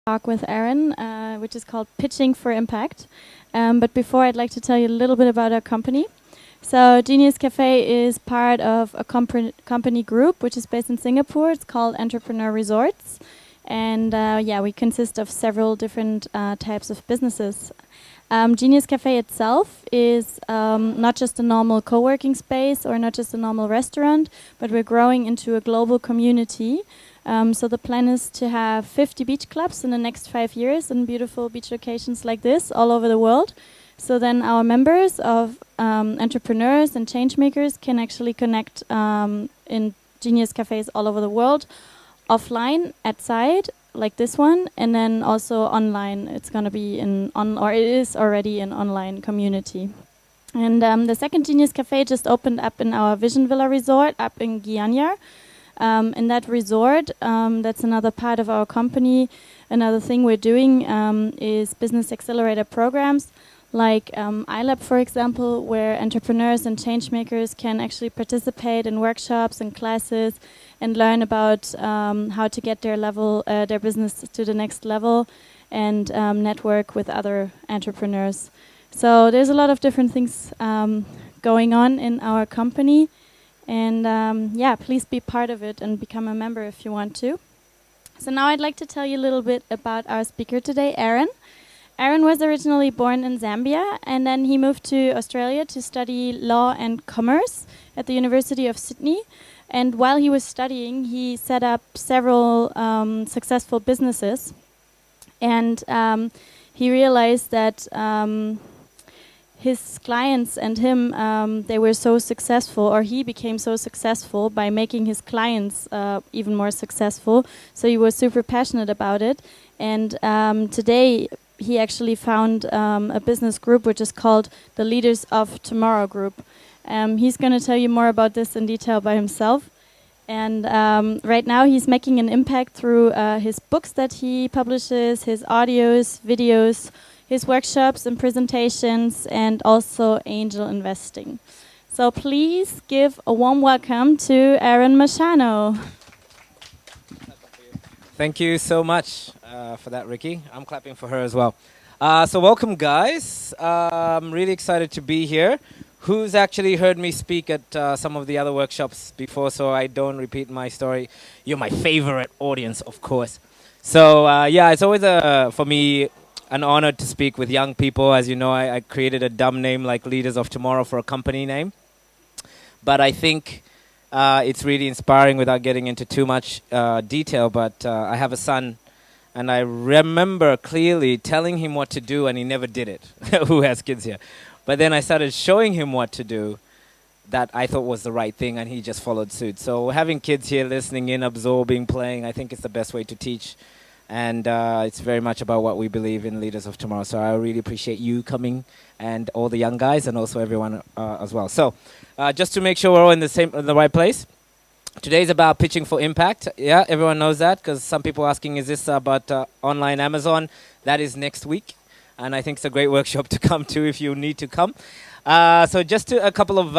talk with Aaron, which is called Pitching for Impact. But before, I'd like to tell you a little bit about our company. So Genius Cafe is part of a company group, which is based in Singapore. It's called Entrepreneur Resorts. And we consist of several different types of businesses. Genius Cafe itself is not just a normal co-working space or not just a normal restaurant, but we're growing into a global community. So the plan is to have 50 beach clubs in the next 5 years in beautiful beach locations like this all over the world. So then our members of entrepreneurs and change makers can actually connect in Genius Cafes all over the world, offline, at site, like this one, and then also online. It's going to be it is already an online community. And the second Genius Cafe just opened up in our Vision Villa Resort up in Gianyar. In that resort, that's another part of our company. Another thing we're doing is business accelerator programs, like iLab, for example, where entrepreneurs and change makers can actually participate in workshops and classes and learn about how to get their business to the next level and network with other entrepreneurs. So there's a lot of different things going on in our company. And please be part of it and become a member if you want to. So now I'd like to tell you a little bit about our speaker today, Aaron. Aaron was originally born in Zambia, and then he moved to Australia to study law and commerce at the University of Sydney. And while he was studying, he set up several successful businesses. And he realized that his clients and him, they were so successful, or he became so successful by making his clients even more successful. So he was super passionate about it. And today he actually found a business group which is called the Leaders of Tomorrow Group. He's going to tell you more about this in detail by himself. And right now he's making an impact through his books that he publishes, his audios, videos, his workshops and presentations, and also angel investing. So please give a warm welcome to Aaron Mashano. Thank you so much for that, Ricky. I'm clapping for her as well. So welcome, guys. I'm really excited to be here. Who's actually heard me speak at some of the other workshops before, so I don't repeat my story? You're my favorite audience, of course. So it's always for me an honor to speak with young people. As you know, I created a dumb name like Leaders of Tomorrow for a company name. But I think it's really inspiring without getting into too much detail. But I have a son, and I remember clearly telling him what to do, and he never did it. Who has kids here? But then I started showing him what to do that I thought was the right thing, and he just followed suit. So having kids here listening in, absorbing, playing, I think it's the best way to teach. And it's very much about what we believe in Leaders of Tomorrow. So I really appreciate you coming and all the young guys and also everyone as well. So just to make sure we're all in the right place, today's about pitching for impact. Yeah, everyone knows that because some people are asking, is this about online Amazon? That is next week. And I think it's a great workshop to come to if you need to come. So just a couple of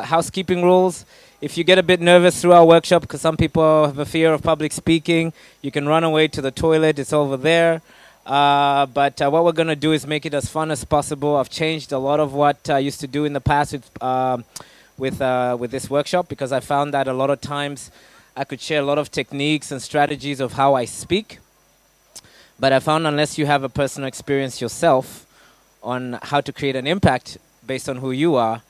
housekeeping rules. If you get a bit nervous through our workshop, because some people have a fear of public speaking, you can run away to the toilet. It's over there. But what we're going to do is make it as fun as possible. I've changed a lot of what I used to do in the past with this workshop, because I found that a lot of times I could share a lot of techniques and strategies of how I speak. But I found unless you have a personal experience yourself on how to create an impact based on who you are,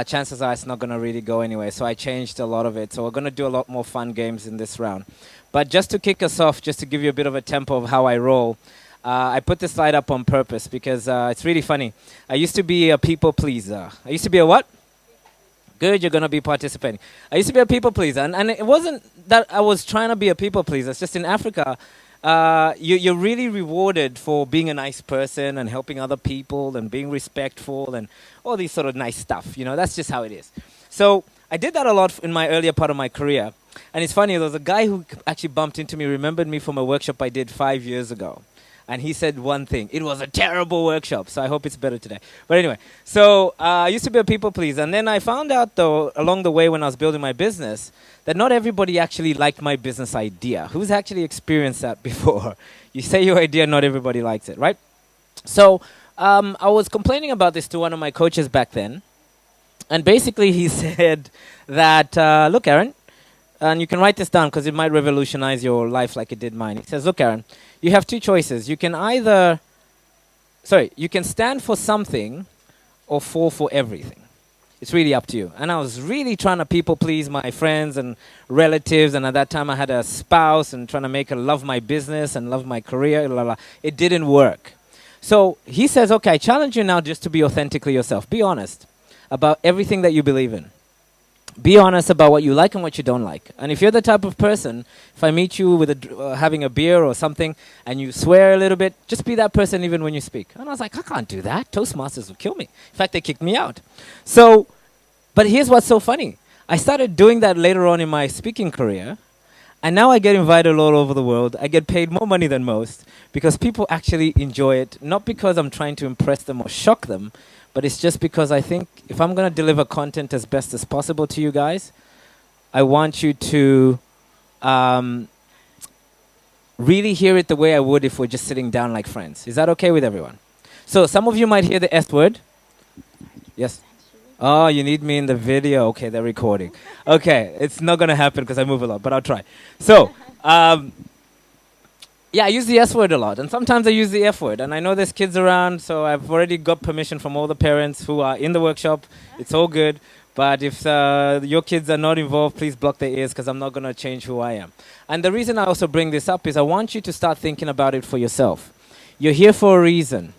chances are it's not going to really go anywhere. So I changed a lot of it. So we're going to do a lot more fun games in this round. But just to kick us off, just to give you a bit of a tempo of how I roll, I put this slide up on purpose because it's really funny. I used to be a people pleaser. I used to be a what? Good, you're going to be participating. I used to be a people pleaser. And it wasn't that I was trying to be a people pleaser. It's just in Africa, you're really rewarded for being a nice person and helping other people and being respectful and all these sort of nice stuff. You know, that's just how it is. So I did that a lot in my earlier part of my career. And it's funny, there was a guy who actually bumped into me, remembered me from a workshop I did 5 years ago. And he said one thing. It was a terrible workshop, so I hope it's better today. But anyway, so I used to be a people pleaser. And then I found out, though, along the way when I was building my business, that not everybody actually liked my business idea. Who's actually experienced that before? You say your idea, not everybody likes it, right? So I was complaining about this to one of my coaches back then. And basically he said that, look, Aaron, and you can write this down because it might revolutionize your life like it did mine. He says, look, Aaron, you have two choices. You can you can stand for something or fall for everything. It's really up to you. And I was really trying to people please my friends and relatives. And at that time I had a spouse and trying to make her love my business and love my career. Blah, blah. It didn't work. So he says, okay, I challenge you now just to be authentically yourself. Be honest about everything that you believe in. Be honest about what you like and what you don't like. And if you're the type of person, if I meet you with having a beer or something and you swear a little bit, just be that person even when you speak. And I was like, I can't do that. Toastmasters will kill me. In fact, they kicked me out. So, but here's what's so funny. I started doing that later on in my speaking career. And now I get invited all over the world. I get paid more money than most because people actually enjoy it. Not because I'm trying to impress them or shock them, but it's just because I think if I'm going to deliver content as best as possible to you guys, I want you to really hear it the way I would if we're just sitting down like friends. Is that okay with everyone? So some of you might hear the S word. Yes? Oh, you need me in the video. Okay, they're recording. Okay, it's not going to happen because I move a lot, but I'll try. So, yeah, I use the S word a lot, and sometimes I use the F word. And I know there's kids around, so I've already got permission from all the parents who are in the workshop. It's all good. But if your kids are not involved, please block their ears because I'm not going to change who I am. And the reason I also bring this up is I want you to start thinking about it for yourself. You're here for a reason.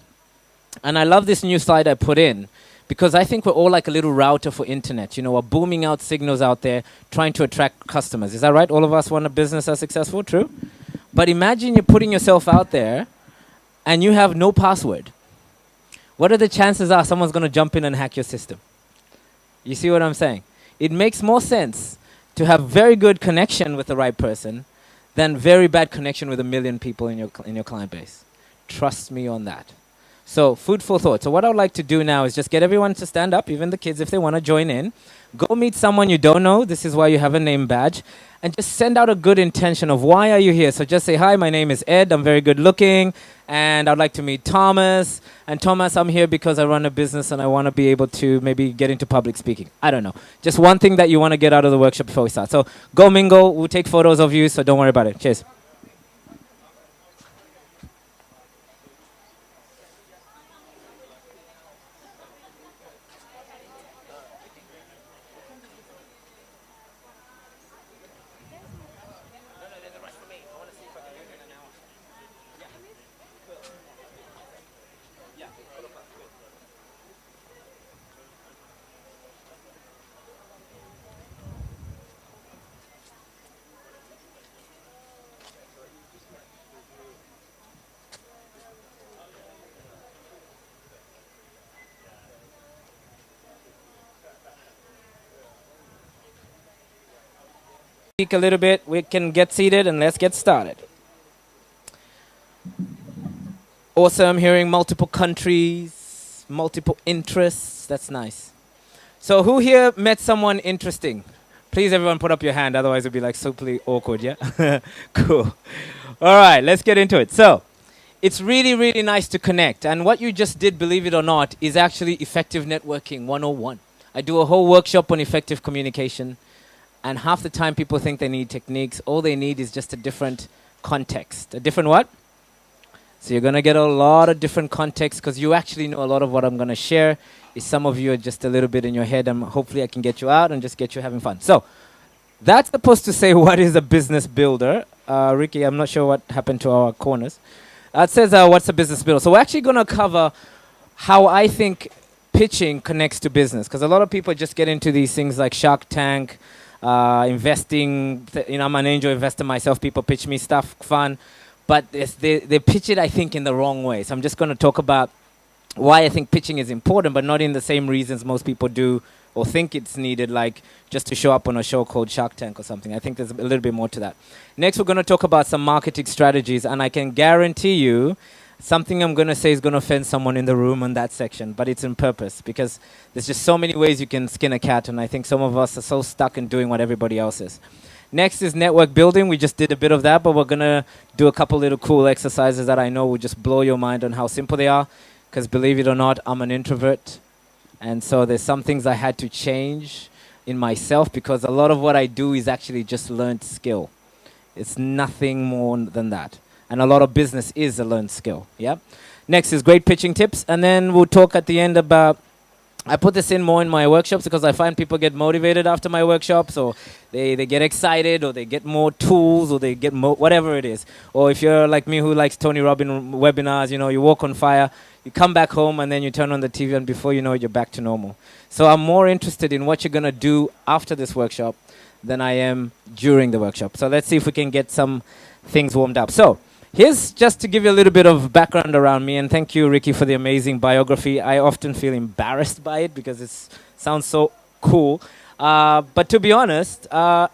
And I love this new slide I put in because I think we're all like a little router for internet. You know, we're booming out signals out there trying to attract customers. Is that right? All of us want a business that's successful? True? But imagine you're putting yourself out there and you have no password. What are the chances are someone's going to jump in and hack your system? You see what I'm saying? It makes more sense to have very good connection with the right person than very bad connection with 1 million people in your client base. Trust me on that. So food for thought. So what I would like to do now is just get everyone to stand up, even the kids if they want to join in. Go meet someone you don't know. This is why you have a name badge. And just send out a good intention of why are you here. So just say, hi, my name is Ed. I'm very good looking. And I'd like to meet Thomas. And Thomas, I'm here because I run a business and I want to be able to maybe get into public speaking. I don't know. Just one thing that you want to get out of the workshop before we start. So go mingle. We'll take photos of you, so don't worry about it. Cheers. Speak a little bit, we can get seated and let's get started. Awesome, hearing multiple countries, multiple interests, that's nice. So who here met someone interesting? Please everyone put up your hand, otherwise it'll be like super awkward, yeah? Cool. All right, let's get into it. So, it's really, really nice to connect. And what you just did, believe it or not, is actually effective networking 101. I do a whole workshop on effective communication. And half the time people think they need techniques. All they need is just a different context. A different what? So you're going to get a lot of different contexts because you actually know a lot of what I'm going to share. Is some of you are just a little bit in your head and hopefully I can get you out and just get you having fun. So that's supposed to say what is a business builder. Ricky, I'm not sure what happened to our corners. It says what's a business builder. So we're actually going to cover how I think pitching connects to business because a lot of people just get into these things like Shark Tank, investing, I'm an angel investor myself. People pitch me stuff, fun. But they pitch it, I think, in the wrong way. So I'm just going to talk about why I think pitching is important, but not in the same reasons most people do or think it's needed, like just to show up on a show called Shark Tank or something. I think there's a little bit more to that. Next, we're going to talk about some marketing strategies, and I can guarantee you something I'm going to say is going to offend someone in the room on that section, but it's on purpose because there's just so many ways you can skin a cat, and I think some of us are so stuck in doing what everybody else is. Next is network building. We just did a bit of that, but we're going to do a couple little cool exercises that I know will just blow your mind on how simple they are, because believe it or not, I'm an introvert, and so there's some things I had to change in myself because a lot of what I do is actually just learned skill. It's nothing more than that. And a lot of business is a learned skill. Yeah. Next is great pitching tips. And then we'll talk at the end about, I put this in more in my workshops because I find people get motivated after my workshops, or they get excited, or they get more tools, or they get whatever it is. Or if you're like me who likes Tony Robbins webinars, you know, you walk on fire, you come back home and then you turn on the TV and before you know it, you're back to normal. So I'm more interested in what you're going to do after this workshop than I am during the workshop. So let's see if we can get some things warmed up. So here's just to give you a little bit of background around me, and thank you, Ricky, for the amazing biography. I often feel embarrassed by it because it sounds so cool. But to be honest, I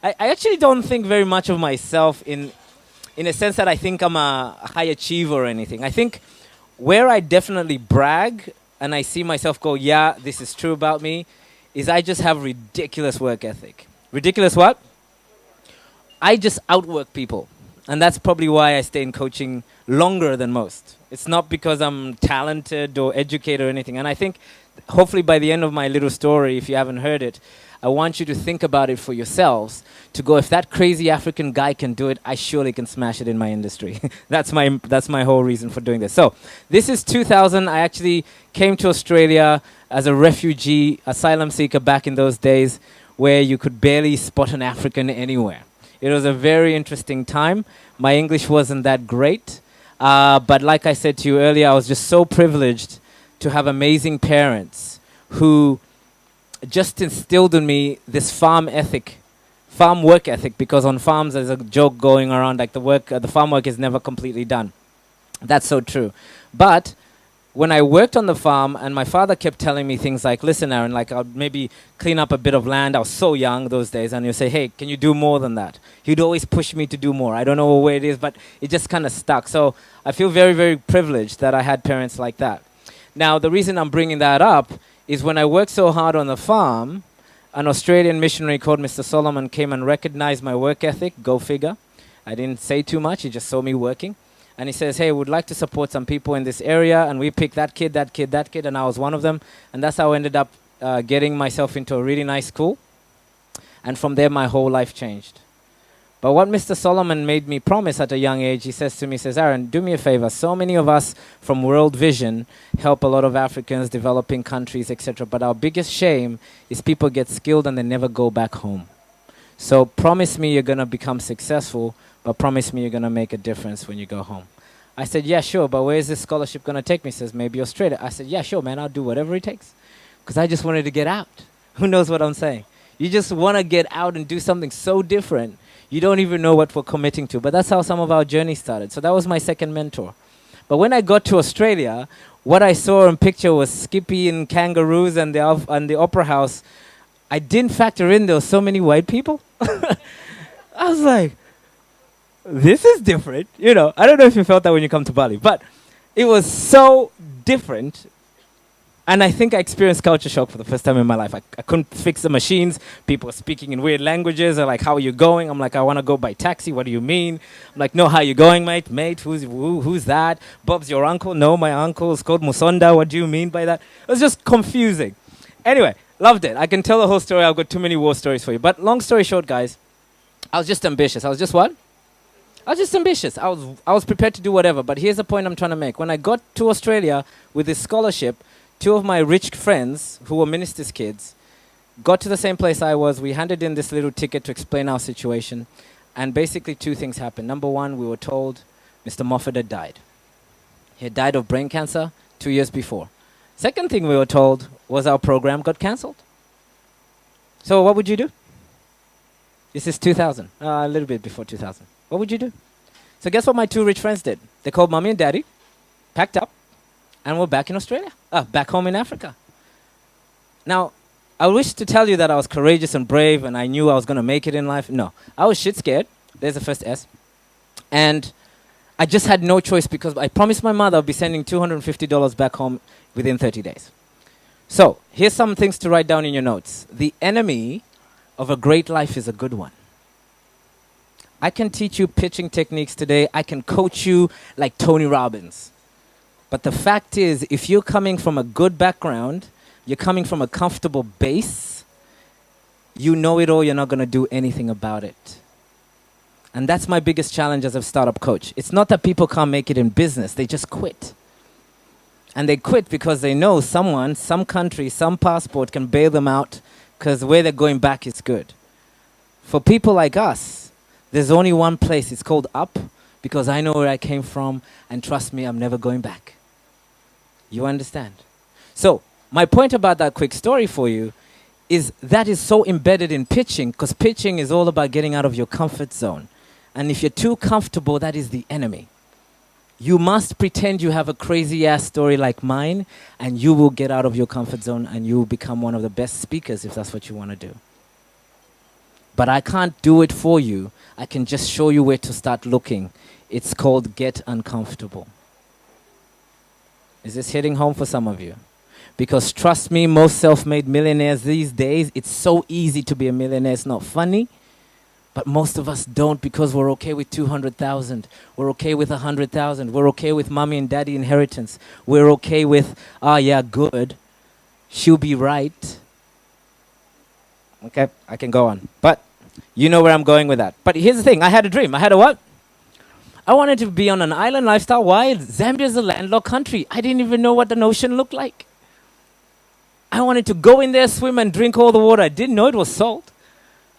actually don't think very much of myself in a sense that I think I'm a high achiever or anything. I think where I definitely brag and I see myself go, yeah, this is true about me, is I just have ridiculous work ethic. Ridiculous what? I just outwork people. And that's probably why I stay in coaching longer than most. It's not because I'm talented or educated or anything. And I think hopefully by the end of my little story, if you haven't heard it, I want you to think about it for yourselves, to go, if that crazy African guy can do it, I surely can smash it in my industry. That's my whole reason for doing this. So this is 2000. I actually came to Australia as a refugee, asylum seeker back in those days where you could barely spot an African anywhere. It was a very interesting time. My English wasn't that great. But like I said to you earlier, I was just so privileged to have amazing parents who just instilled in me this farm work ethic, because on farms there's a joke going around like the farm work is never completely done. That's so true. But when I worked on the farm and my father kept telling me things like, listen, Aaron, like I'll maybe clean up a bit of land. I was so young those days. And he'll say, hey, can you do more than that? He'd always push me to do more. I don't know where it is, but it just kind of stuck. So I feel very, very privileged that I had parents like that. Now, the reason I'm bringing that up is when I worked so hard on the farm, an Australian missionary called Mr. Solomon came and recognized my work ethic. Go figure. I didn't say too much. He just saw me working. And he says, hey, we'd like to support some people in this area. And we picked that kid, and I was one of them. And that's how I ended up getting myself into a really nice school. And from there, my whole life changed. But what Mr. Solomon made me promise at a young age, he says to me, Aaron, do me a favor. So many of us from World Vision help a lot of Africans, developing countries, etc. But our biggest shame is people get skilled and they never go back home. So promise me you're going to become successful, but promise me you're going to make a difference when you go home. I said, yeah, sure, but where is this scholarship going to take me? He says, maybe Australia. I said, yeah, sure, man, I'll do whatever it takes. Because I just wanted to get out. Who knows what I'm saying? You just want to get out and do something so different. You don't even know what we're committing to. But that's how some of our journey started. So that was my second mentor. But when I got to Australia, what I saw in picture was Skippy and kangaroos and the opera house. I didn't factor in there were so many white people. I was like, this is different. You know, I don't know if you felt that when you come to Bali, but it was so different. And I think I experienced culture shock for the first time in my life. I couldn't fix the machines. People were speaking in weird languages. They're like, how are you going? I'm like, I want to go by taxi. What do you mean? I'm like, no, how you going, mate? Mate, who's that? Bob's your uncle? No, my uncle is called Musonda. What do you mean by that? It was just confusing. Anyway, loved it. I can tell the whole story. I've got too many war stories for you. But long story short, guys, I was just ambitious. I was just what? I was just ambitious. I was prepared to do whatever. But here's the point I'm trying to make. When I got to Australia with this scholarship, two of my rich friends who were ministers' kids got to the same place I was. We handed in this little ticket to explain our situation. And basically two things happened. Number one, we were told Mr. Moffat had died. He had died of brain cancer 2 years before. Second thing we were told was our program got cancelled. So what would you do? This is 2000, a little bit before 2000. What would you do? So guess what my two rich friends did? They called mommy and daddy, packed up, and we're back in Australia. Back home in Africa. Now, I wish to tell you that I was courageous and brave and I knew I was going to make it in life. No, I was shit scared. There's the first S. And I just had no choice because I promised my mother I'd be sending $250 back home within 30 days. So here's some things to write down in your notes. The enemy of a great life is a good one. I can teach you pitching techniques today. I can coach you like Tony Robbins. But the fact is, if you're coming from a good background, you're coming from a comfortable base, you know it all, you're not going to do anything about it. And that's my biggest challenge as a startup coach. It's not that people can't make it in business, they just quit. And they quit because they know someone, some country, some passport can bail them out because where they're going back is good. For people like us, there's only one place. It's called up because I know where I came from and trust me, I'm never going back. You understand? So my point about that quick story for you is that is so embedded in pitching because pitching is all about getting out of your comfort zone. And if you're too comfortable, that is the enemy. You must pretend you have a crazy-ass story like mine, and you will get out of your comfort zone, and you will become one of the best speakers if that's what you want to do. But I can't do it for you. I can just show you where to start looking. It's called get uncomfortable. Is this hitting home for some of you? Because trust me, most self-made millionaires these days, it's so easy to be a millionaire. It's not funny. But most of us don't because we're okay with 200,000. We're okay with 100,000. We're okay with mommy and daddy inheritance. We're okay with, yeah, good. She'll be right. Okay, I can go on. But you know where I'm going with that. But here's the thing. I had a dream. I had a what? I wanted to be on an island lifestyle. Why? Zambia is a landlocked country. I didn't even know what the ocean looked like. I wanted to go in there, swim, and drink all the water. I didn't know it was salt.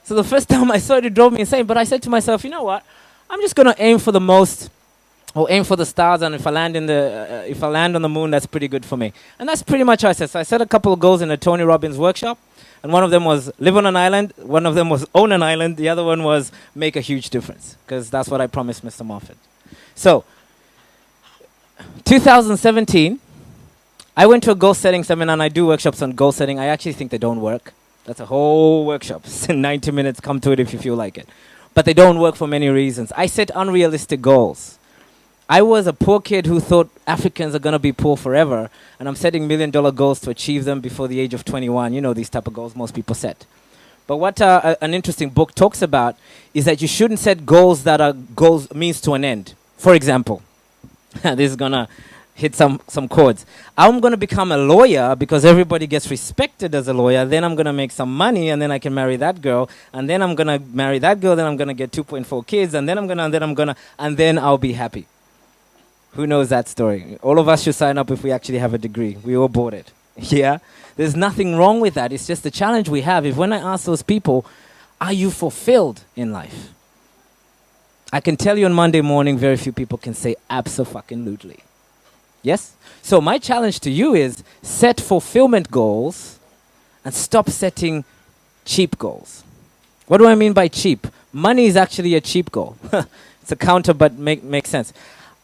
So the first time I saw it, it drove me insane. But I said to myself, you know what? I'm just going to aim for the most, or aim for the stars. And if I land if I land on the moon, that's pretty good for me. And that's pretty much what I said. So I set a couple of goals in a Tony Robbins workshop. And one of them was live on an island. One of them was own an island. The other one was make a huge difference. Because that's what I promised Mr. Moffat. So 2017, I went to a goal setting seminar, and I do workshops on goal setting. I actually think they don't work. That's a whole workshop. 90 minutes, come to it if you feel like it. But they don't work for many reasons. I set unrealistic goals. I was a poor kid who thought Africans are going to be poor forever, and I'm setting $1 million goals to achieve them before the age of 21. You know these type of goals most people set. But what an interesting book talks about is that you shouldn't set goals that are goals means to an end. For example, this is going to hit some chords. I'm going to become a lawyer because everybody gets respected as a lawyer. Then I'm going to make some money, and then I can marry that girl. And then I'm going to marry that girl. Then I'm going to get 2.4 kids. And then and then I'll be happy. Who knows that story? All of us should sign up if we actually have a degree. We all bought it. Yeah? There's nothing wrong with that. It's just the challenge we have. If when I ask those people, are you fulfilled in life? I can tell you on Monday morning, very few people can say abso-fucking-lutely. Yes? So my challenge to you is set fulfillment goals and stop setting cheap goals. What do I mean by cheap? Money is actually a cheap goal. It's a counter, but makes sense.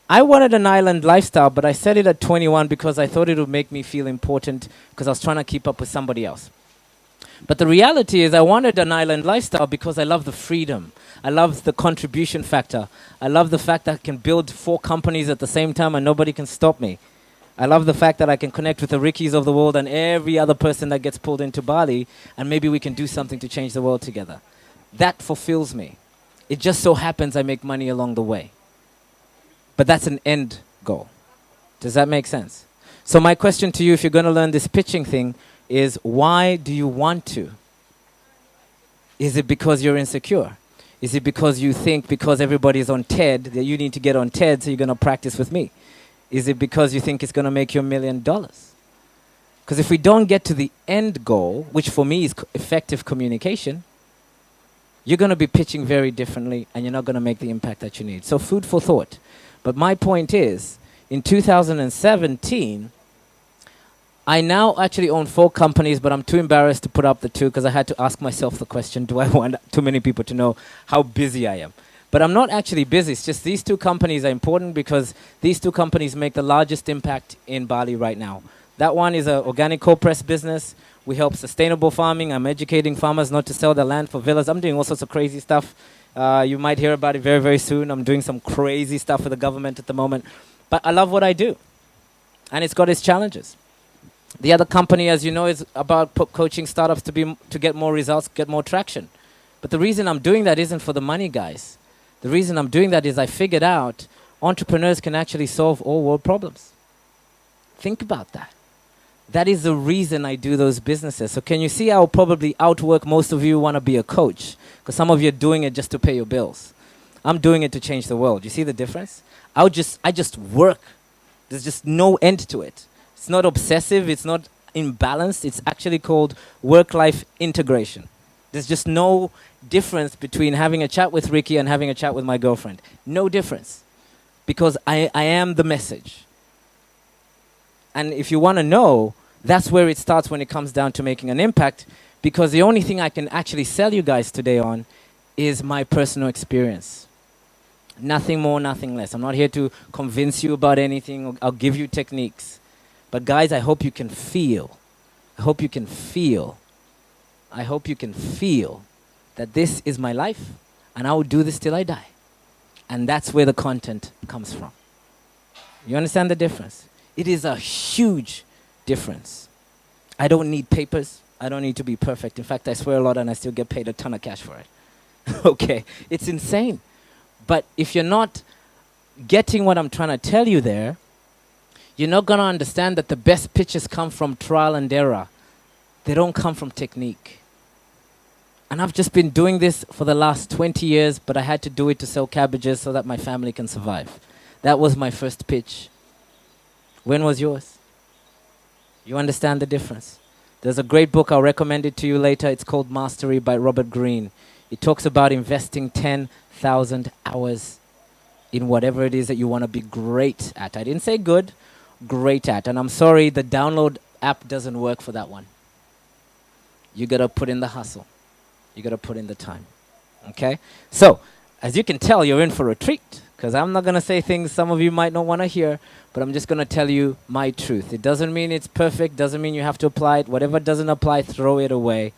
I wanted an island lifestyle, but I set it at 21 because I thought it would make me feel important because I was trying to keep up with somebody else. But the reality is I wanted an island lifestyle because I love the freedom. I love the contribution factor. I love the fact that I can build 4 companies at the same time and nobody can stop me. I love the fact that I can connect with the Rickies of the world and every other person that gets pulled into Bali, and maybe we can do something to change the world together. That fulfills me. It just so happens I make money along the way. But that's an end goal. Does that make sense? So my question to you, if you're going to learn this pitching thing, is why do you want to? Is it because you're insecure? Is it because you think because everybody's on TED that you need to get on TED so you're going to practice with me? Is it because you think it's going to make you $1 million? Because if we don't get to the end goal, which for me is effective communication, you're going to be pitching very differently and you're not going to make the impact that you need. So food for thought. But my point is, in 2017, I now actually own 4 companies, but I'm too embarrassed to put up the 2 because I had to ask myself the question, do I want too many people to know how busy I am? But I'm not actually busy. It's just these 2 companies are important because these 2 companies make the largest impact in Bali right now. That one is an organic cold press business We help sustainable farming. I'm educating farmers not to sell their land for villas. I'm doing all sorts of crazy stuff. You might hear about it very, very soon. I'm doing some crazy stuff with the government at the moment. But I love what I do. And it's got its challenges. The other company, as you know, is about coaching startups to get more results, get more traction. But the reason I'm doing that isn't for the money, guys. The reason I'm doing that is I figured out entrepreneurs can actually solve all world problems. Think about that. That is the reason I do those businesses. So can you see I'll probably outwork most of you who want to be a coach? Because some of you are doing it just to pay your bills. I'm doing it to change the world. You see the difference? I just work. There's just no end to it. It's not obsessive. It's not imbalanced. It's actually called work-life integration. There's just no difference between having a chat with Ricky and having a chat with my girlfriend. No difference. Because I am the message. And if you want to know, that's where it starts when it comes down to making an impact. Because the only thing I can actually sell you guys today on is my personal experience. Nothing more, nothing less. I'm not here to convince you about anything. I'll give you techniques. But guys, I hope you can feel. I hope you can feel. I hope you can feel that this is my life and I will do this till I die. And that's where the content comes from. You understand the difference? It is a huge difference. I don't need papers. I don't need to be perfect. In fact, I swear a lot and I still get paid a ton of cash for it. Okay, it's insane. But if you're not getting what I'm trying to tell you there, you're not going to understand that the best pitches come from trial and error. They don't come from technique. And I've just been doing this for the last 20 years, but I had to do it to sell cabbages so that my family can survive. That was my first pitch. When was yours? You understand the difference? There's a great book, I'll recommend it to you later. It's called Mastery by Robert Greene. It talks about investing 10,000 hours in whatever it is that you want to be great at. I didn't say good, great at. And I'm sorry, the download app doesn't work for that one. You got to put in the hustle. You got to put in the time. Okay? So, as you can tell, you're in for a treat. Because I'm not going to say things some of you might not want to hear, but I'm just going to tell you my truth. It doesn't mean it's perfect, doesn't mean you have to apply it. Whatever doesn't apply, throw it away.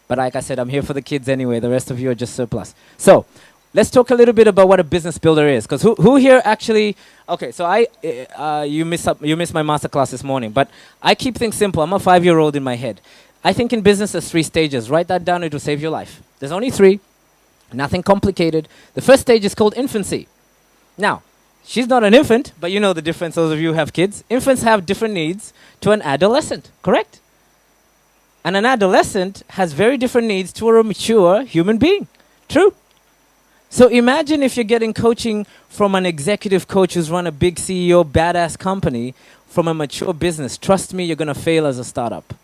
But like I said, I'm here for the kids anyway. The rest of you are just surplus. So, let's talk a little bit about what a business builder is. Because who here actually... Okay, so you missed my masterclass this morning. But I keep things simple. I'm a 5-year-old in my head. I think in business there's 3 stages. Write that down. It will save your life. There's only 3. Nothing complicated. The first stage is called infancy. Now, she's not an infant, but you know the difference, those of you who have kids. Infants have different needs to an adolescent, correct? And an adolescent has very different needs to a mature human being. True? So imagine if you're getting coaching from an executive coach who's run a big CEO, badass company, from a mature business. Trust me, you're going to fail as a startup.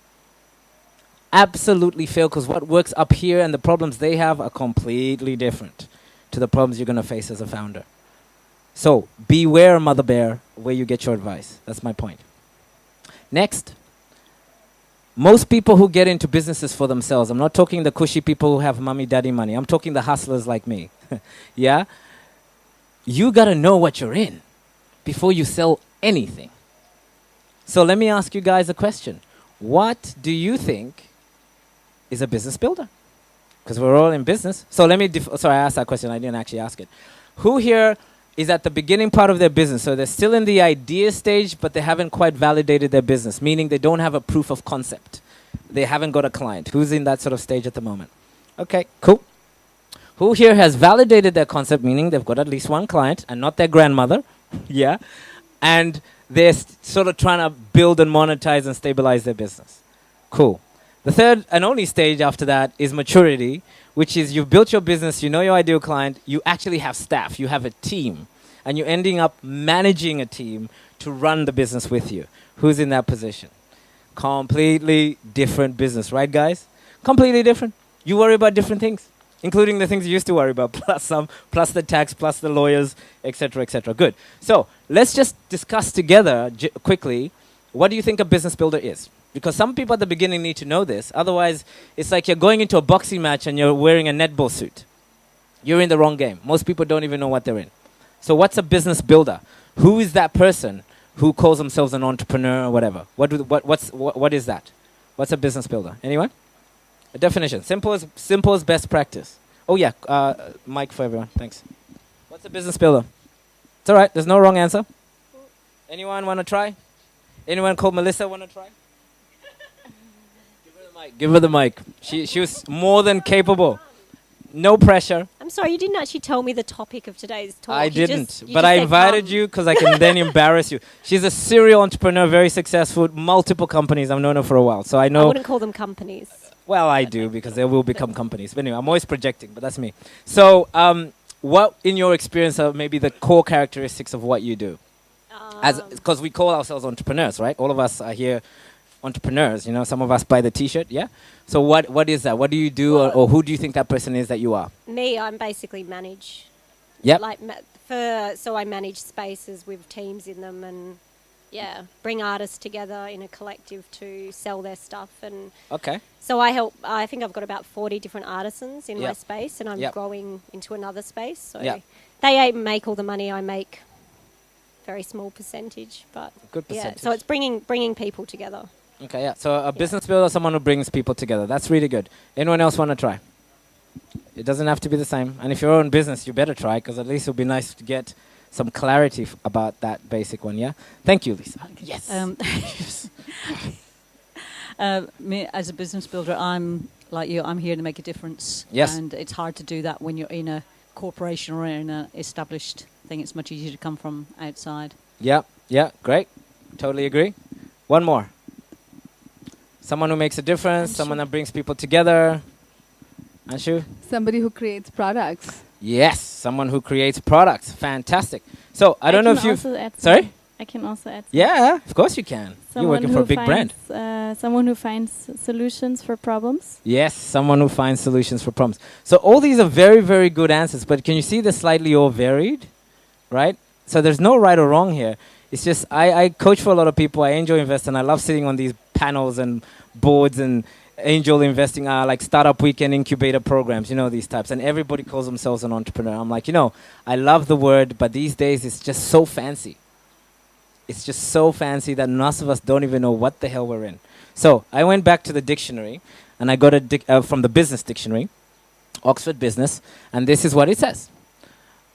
Absolutely fail, because what works up here and the problems they have are completely different to the problems you're going to face as a founder. So, beware, mother bear, where you get your advice. That's my point. Next, most people who get into businesses for themselves, I'm not talking the cushy people who have mommy, daddy money. I'm talking the hustlers like me. Yeah? You got to know what you're in before you sell anything. So let me ask you guys a question. What do you think is a business builder? Because we're all in business. So let me, sorry, I asked that question. I didn't actually ask it. Who here is at the beginning part of their business? So they're still in the idea stage, but they haven't quite validated their business, meaning they don't have a proof of concept. They haven't got a client. Who's in that sort of stage at the moment? Okay, cool. Who here has validated their concept, meaning they've got at least one client and not their grandmother? Yeah. And they're sort of trying to build and monetize and stabilize their business. Cool. The third and only stage after that is maturity, which is you've built your business, you know your ideal client, you actually have staff, you have a team, and you're ending up managing a team to run the business with you. Who's in that position? Completely different business, right, guys? Completely different. You worry about different things, including the things you used to worry about, plus the tax, plus the lawyers, etc., etc. Good. So let's just discuss together quickly, what do you think a business builder is? Because some people at the beginning need to know this. Otherwise, it's like you're going into a boxing match and you're wearing a netball suit. You're in the wrong game. Most people don't even know what they're in. So what's a business builder? Who is that person who calls themselves an entrepreneur or whatever? What is that? What's a business builder? Anyone? A definition. Simple as best practice. Oh yeah, mic for everyone. Thanks. What's a business builder? It's all right. There's no wrong answer. Anyone want to try? Anyone called Melissa want to try? Give her the mic. Give her the mic. She was more than capable. No pressure. I'm sorry, you didn't actually tell me the topic of today's talk. I You didn't, just but I said invited come. you because I can then embarrass you. She's a serial entrepreneur, very successful, multiple companies. I've known her for a while, so I I know. wouldn't call them companies. Well, I do because they will become companies. But anyway, I'm always projecting, but that's me. So, what, in your experience, are maybe the core characteristics of what you do? Because we call ourselves entrepreneurs, right? All of us are here entrepreneurs. You know, some of us buy the T-shirt, yeah. So, what is that? What do you do, or who do you think that person is that you are? Me, I'm basically manage. Yep. Like so I manage spaces with teams in them, and bring artists together in a collective to sell their stuff. And Okay. so I help. I think I've got about 40 different artisans in my Yep. space, and I'm Yep. growing into another space. So Yep. they make all the money. I make very small percentage, but Good percentage. So it's bringing people together. Okay, yeah. So a business builder, someone who brings people together. That's really good. Anyone else want to try? It doesn't have to be the same. And if you're own business, you better try, because at least it'll be nice to get some clarity about that basic one, yeah? Thank you, Lisa. Yes. Me as a business builder, I'm like you. I'm here to make a difference. Yes. And it's hard to do that when you're in a corporation or in an established thing. It's much easier to come from outside. Yeah, great. Totally agree. One more. Someone who makes a difference, someone that brings people together. Anshu? Somebody who creates products. Yes, someone who creates products. Fantastic. So, I don't know if you've... Sorry? I can also add. Yeah, of course you can. You're working for a big brand. Someone who finds solutions for problems. Yes, someone who finds solutions for problems. So all these are very, very good answers, but can you see they're slightly all varied, right? So there's no right or wrong here. It's just I coach for a lot of people. I enjoy investing. I love sitting on these panels and boards and angel investing, like startup weekend incubator programs, you know, these types. And everybody calls themselves an entrepreneur. I'm like, I love the word, but these days it's just so fancy. It's just so fancy that most of us don't even know what the hell we're in. So I went back to the dictionary, and I got from the business dictionary, Oxford Business, and this is what it says.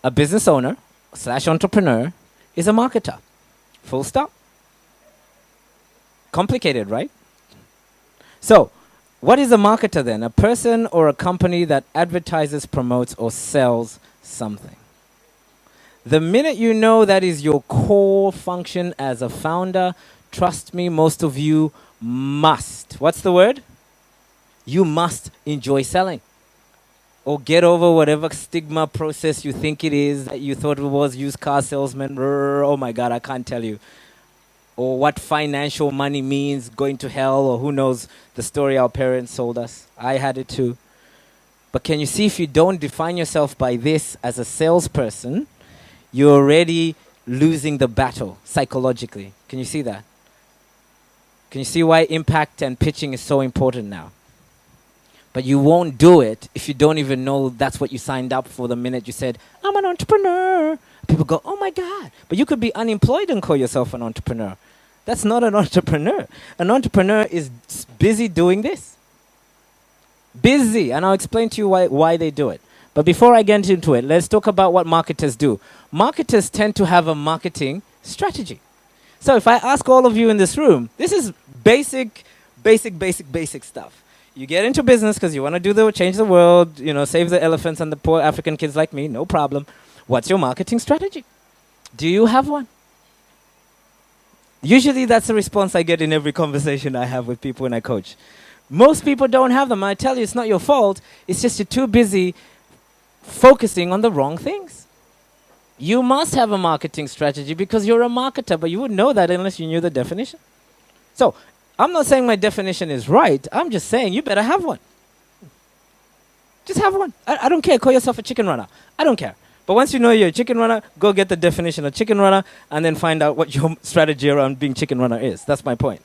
A business owner / entrepreneur is a marketer. Full stop. Complicated, right? So, what is a marketer then? A person or a company that advertises, promotes, or sells something. The minute you know that is your core function as a founder, trust me, most of you must. What's the word? You must enjoy selling. Or get over whatever stigma process you think it is, that you thought it was used car salesman. Oh my God, I can't tell you. Or what financial money means, going to hell, or who knows the story our parents sold us. I had it too. But can you see, if you don't define yourself by this as a salesperson, you're already losing the battle psychologically. Can you see that? Can you see why impact and pitching is so important now? But you won't do it if you don't even know that's what you signed up for the minute you said, I'm an entrepreneur. People go, oh my God. But you could be unemployed and call yourself an entrepreneur. That's not an entrepreneur. An entrepreneur is busy doing this. Busy. And I'll explain to you why they do it. But before I get into it, let's talk about what marketers do. Marketers tend to have a marketing strategy. So if I ask all of you in this room, this is basic stuff. You get into business because you want to change the world, save the elephants and the poor African kids like me, no problem. What's your marketing strategy? Do you have one? Usually that's the response I get in every conversation I have with people when I coach. Most people don't have them. I tell you, it's not your fault. It's just you're too busy focusing on the wrong things. You must have a marketing strategy because you're a marketer, but you wouldn't know that unless you knew the definition. So, I'm not saying my definition is right. I'm just saying you better have one. Just have one. I don't care. Call yourself a chicken runner. I don't care. But once you know you're a chicken runner, go get the definition of chicken runner and then find out what your strategy around being chicken runner is. That's my point.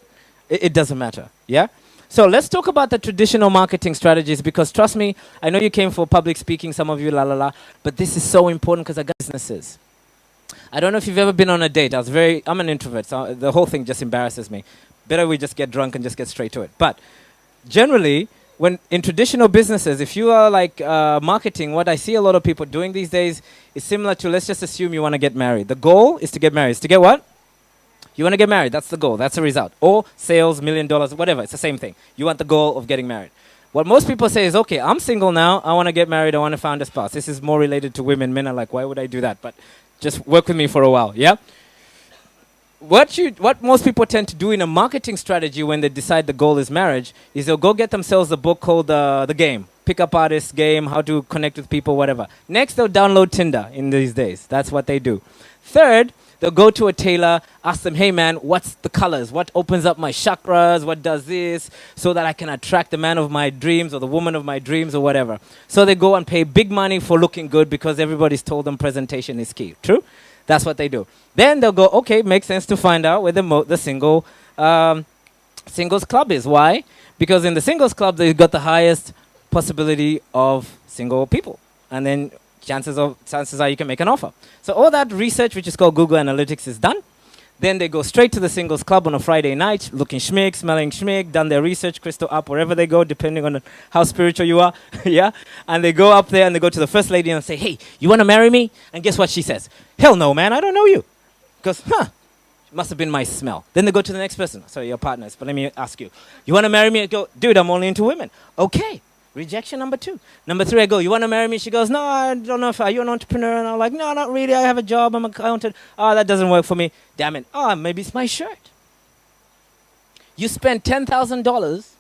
It doesn't matter. Yeah? So let's talk about the traditional marketing strategies, because trust me, I know you came for public speaking, some of you, but this is so important because I got businesses. I don't know if you've ever been on a date. I'm an introvert, so the whole thing just embarrasses me. Better we just get drunk and just get straight to it. But generally, when in traditional businesses, if you are like marketing, what I see a lot of people doing these days is similar to, let's just assume you want to get married. The goal is to get married. Is to get what? You want to get married. That's the goal. That's the result. Or sales, $1 million, whatever. It's the same thing. You want the goal of getting married. What most people say is, okay, I'm single now. I want to get married. I want to find a spouse. This is more related to women. Men are like, why would I do that? But just work with me for a while, yeah? What most people tend to do in a marketing strategy when they decide the goal is marriage is they'll go get themselves a book called The Game. Pickup artist game, how to connect with people, whatever. Next, they'll download Tinder in these days. That's what they do. Third, they'll go to a tailor, ask them, hey man, what's the colors? What opens up my chakras? What does this? So that I can attract the man of my dreams or the woman of my dreams or whatever. So they go and pay big money for looking good because everybody's told them presentation is key. True? That's what they do. Then they'll go, okay, makes sense to find out where the singles club is. Why? Because in the singles club, they've got the highest possibility of single people. And then chances are you can make an offer. So all that research, which is called Google Analytics, is done. Then they go straight to the singles club on a Friday night, looking schmick, smelling schmick, done their research, crystal up, wherever they go, depending on how spiritual you are. Yeah? And they go up there and they go to the first lady and say, hey, you want to marry me? And guess what she says? Hell no, man, I don't know you. Goes, must have been my smell. Then they go to the next person. Sorry, your partners, but let me ask you. You want to marry me? I go, dude, I'm only into women. Okay. Rejection number 2. Number 3, I go, you want to marry me? She goes, no, I don't know if are you an entrepreneur? And I'm like, no, not really. I have a job. I'm an accountant. Oh, that doesn't work for me. Damn it. Oh, maybe it's my shirt. You spend $10,000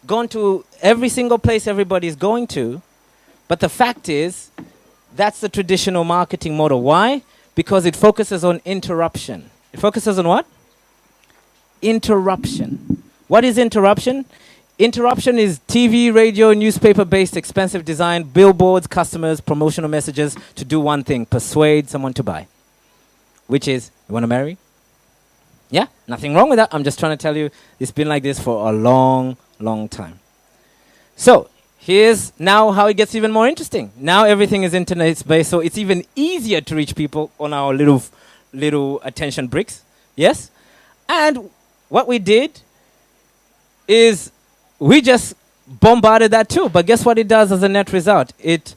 going to every single place everybody's going to, but the fact is, that's the traditional marketing model. Why? Because it focuses on interruption. It focuses on what? Interruption. What is interruption? Interruption is TV, radio, newspaper-based expensive design, billboards, customers, promotional messages to do one thing, persuade someone to buy. Which is, you want to marry? Yeah, nothing wrong with that. I'm just trying to tell you, it's been like this for a long, long time. So, here's now how it gets even more interesting. Now everything is internet-based, so it's even easier to reach people on our little attention bricks. Yes? And what we did is we just bombarded that too. But guess what it does as a net result? It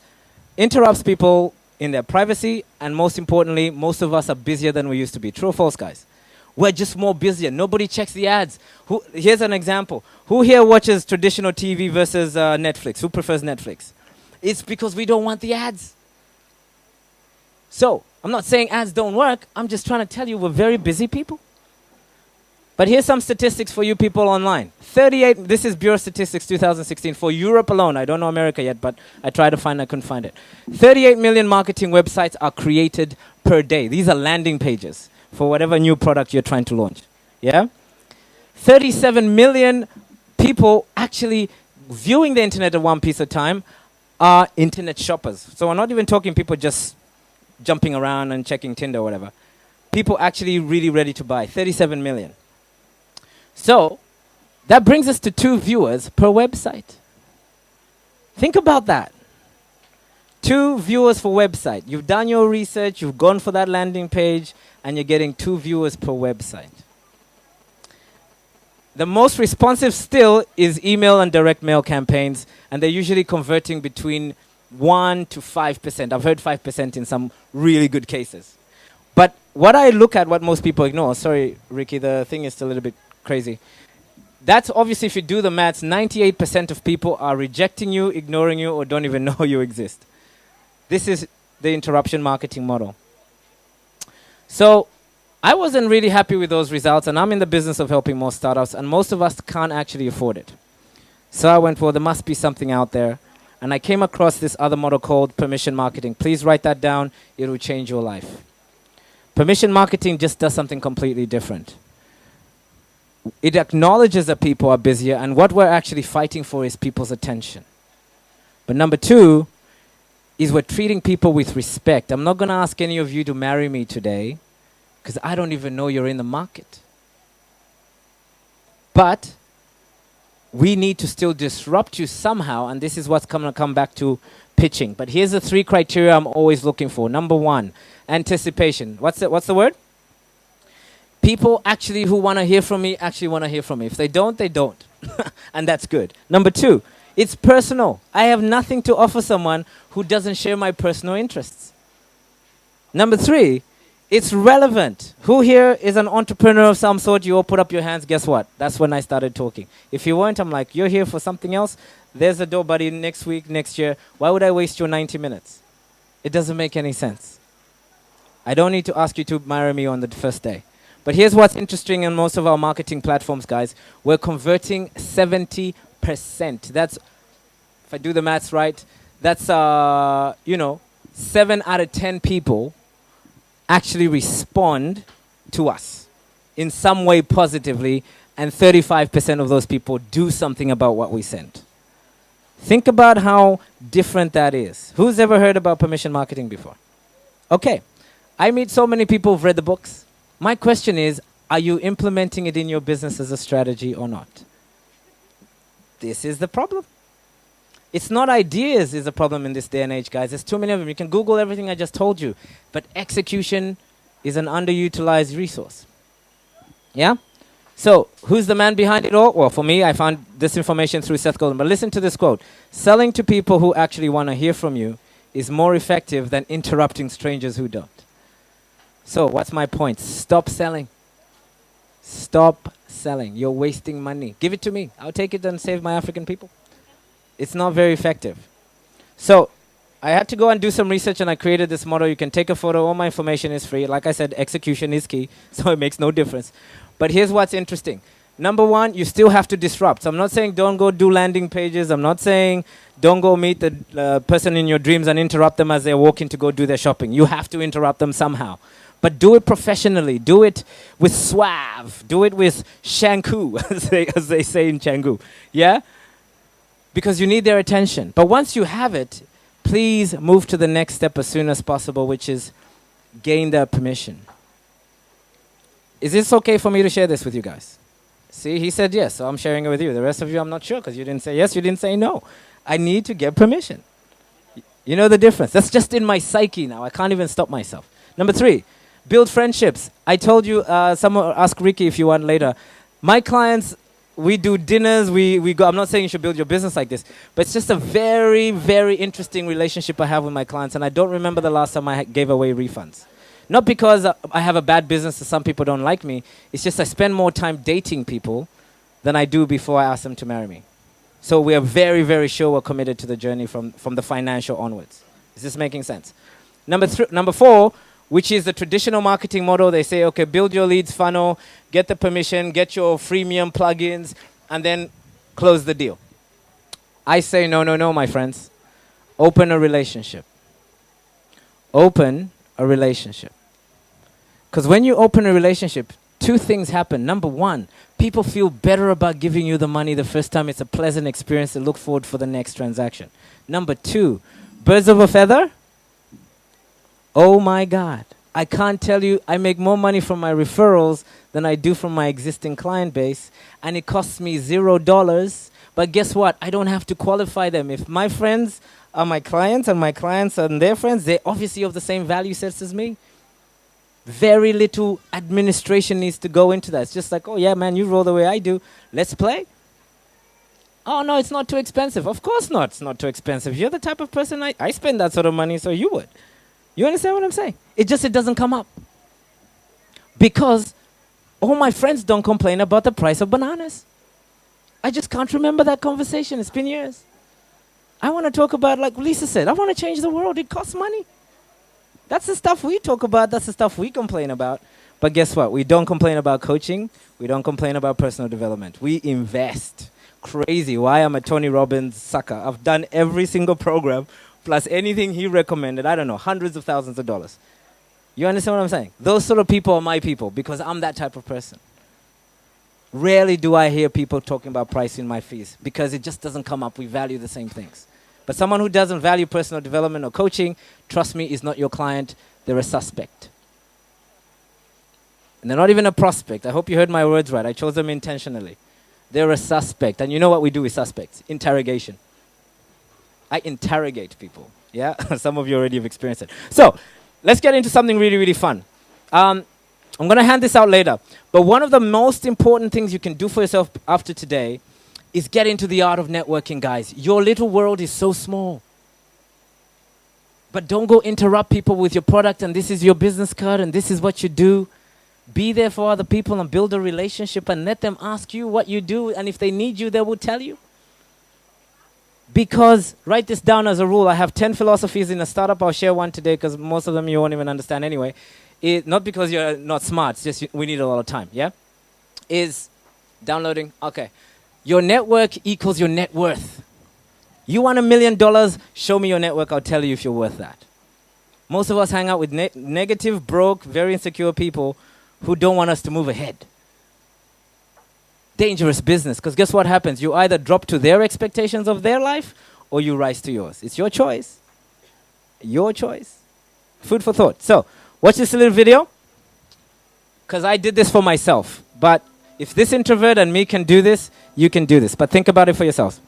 interrupts people in their privacy, and most importantly, most of us are busier than we used to be. True or false, guys? We're just more busier. Nobody checks the ads. Here's an example. Who here watches traditional TV versus Netflix? Who prefers Netflix? It's because we don't want the ads. So, I'm not saying ads don't work. I'm just trying to tell you we're very busy people. But here's some statistics for you people online. This is Bureau Statistics 2016 for Europe alone. I don't know America yet, but I tried to find, I couldn't find it. 38 million marketing websites are created per day. These are landing pages for whatever new product you're trying to launch. Yeah? 37 million people actually viewing the internet at one piece of time are internet shoppers. So we're not even talking people just jumping around and checking Tinder or whatever. People actually really ready to buy. 37 million. So, that brings us to 2 viewers per website. Think about that. 2 viewers per website. You've done your research, you've gone for that landing page, and you're getting 2 viewers per website. The most responsive still is email and direct mail campaigns, and they're usually converting between 1 to 5%. I've heard 5% in some really good cases. But what I look at, what most people ignore, sorry, Ricky, the thing is still a little bit crazy. That's obviously, if you do the maths, 98% of people are rejecting you, ignoring you, or don't even know you exist. This is the interruption marketing model. So I wasn't really happy with those results, and I'm in the business of helping more startups, and most of us can't actually afford it. So I went, well, there must be something out there. And I came across this other model called permission marketing. Please write that down. It will change your life. Permission marketing just does something completely different. It acknowledges that people are busier, and what we're actually fighting for is people's attention. But number 2 is we're treating people with respect. I'm not going to ask any of you to marry me today because I don't even know you're in the market. But we need to still disrupt you somehow, and this is what's going to come back to pitching. But here's the 3 criteria I'm always looking for. Number 1, anticipation. What's the word? People actually who want to hear from me actually want to hear from me. If they don't, they don't. And that's good. Number 2, it's personal. I have nothing to offer someone who doesn't share my personal interests. Number 3, it's relevant. Who here is an entrepreneur of some sort? You all put up your hands. Guess what? That's when I started talking. If you weren't, I'm like, you're here for something else. There's the door, buddy. Next week, next year. Why would I waste your 90 minutes? It doesn't make any sense. I don't need to ask you to marry me on the first day. But here's what's interesting in most of our marketing platforms, guys. We're converting 70%. That's, if I do the maths right, that's, 7 out of 10 people actually respond to us in some way positively, and 35% of those people do something about what we sent. Think about how different that is. Who's ever heard about permission marketing before? Okay. I meet so many people who've read the books. My question is, are you implementing it in your business as a strategy or not? This is the problem. It's not ideas is a problem in this day and age, guys. There's too many of them. You can Google everything I just told you. But execution is an underutilized resource. Yeah? So, who's the man behind it all? Well, for me, I found this information through Seth Godin. But listen to this quote. Selling to people who actually want to hear from you is more effective than interrupting strangers who don't. So, what's my point? Stop selling. Stop selling. You're wasting money. Give it to me. I'll take it and save my African people. It's not very effective. So, I had to go and do some research, and I created this model. You can take a photo. All my information is free. Like I said, execution is key, so it makes no difference. But here's what's interesting. Number 1, you still have to disrupt. So I'm not saying don't go do landing pages. I'm not saying don't go meet the person in your dreams and interrupt them as they're walking to go do their shopping. You have to interrupt them somehow. But do it professionally. Do it with suave. Do it with shanku, as they say in Canggu. Yeah? Because you need their attention. But once you have it, please move to the next step as soon as possible, which is gain their permission. Is this okay for me to share this with you guys? See, he said yes, so I'm sharing it with you. The rest of you, I'm not sure, because you didn't say yes, you didn't say no. I need to get permission. You know the difference. That's just in my psyche now. I can't even stop myself. Number 3, build friendships. I told you, someone ask Ricky if you want later. My clients, we do dinners, we go. I'm not saying you should build your business like this, but it's just a very, very interesting relationship I have with my clients, and I don't remember the last time I gave away refunds. Not because I have a bad business and some people don't like me. It's just I spend more time dating people than I do before I ask them to marry me. So we are very, very sure we're committed to the journey from the financial onwards. Is this making sense? Number 4, which is the traditional marketing model. They say, okay, build your leads funnel, get the permission, get your freemium plugins, and then close the deal. I say, no, my friends. Open a relationship. Open a relationship. Because when you open a relationship, 2 things happen. Number 1, people feel better about giving you the money the first time. It's a pleasant experience to look forward for the next transaction. Number 2, birds of a feather. Oh my God. I can't tell you, I make more money from my referrals than I do from my existing client base, and it costs me $0. But guess what? I don't have to qualify them. If my friends are my clients and my clients are their friends, they're obviously of the same value sets as me. Very little administration needs to go into that. It's just like, oh yeah, man, you roll the way I do. Let's play. Oh no, it's not too expensive. Of course not. It's not too expensive. You're the type of person I spend that sort of money, so you would. You understand what I'm saying? It doesn't come up. Because all my friends don't complain about the price of bananas. I just can't remember that conversation. It's been years. I want to talk about, like Lisa said, I want to change the world. It costs money. That's the stuff we talk about. That's the stuff we complain about. But guess what? We don't complain about coaching. We don't complain about personal development. We invest. Crazy. Why I'm a Tony Robbins sucker. I've done every single program, plus anything he recommended. I don't know, hundreds of thousands of dollars. You understand what I'm saying? Those sort of people are my people, because I'm that type of person. Rarely do I hear people talking about pricing my fees, because it just doesn't come up. We value the same things. But someone who doesn't value personal development or coaching, trust me, is not your client. They're a suspect. And they're not even a prospect. I hope you heard my words right. I chose them intentionally. They're a suspect. And you know what we do with suspects? Interrogation. I interrogate people. Yeah? Some of you already have experienced it. So, let's get into something really, really fun. I'm going to hand this out later. But one of the most important things you can do for yourself after today is get into the art of networking, guys. Your little world is so small. But don't go interrupt people with your product and this is your business card and this is what you do. Be there for other people and build a relationship and let them ask you what you do. And if they need you, they will tell you. Because, write this down as a rule. I have 10 philosophies in a startup. I'll share one today because most of them you won't even understand anyway. Not because you're not smart, it's just we need a lot of time, yeah? Is downloading, okay. Your network equals your net worth. You want $1 million, show me your network, I'll tell you if you're worth that. Most of us hang out with negative, broke, very insecure people who don't want us to move ahead. Dangerous business, because guess what happens? You either drop to their expectations of their life or you rise to yours. It's your choice. Your choice. Food for thought. So, watch this little video, because I did this for myself. But if this introvert and me can do this, you can do this. But think about it for yourselves.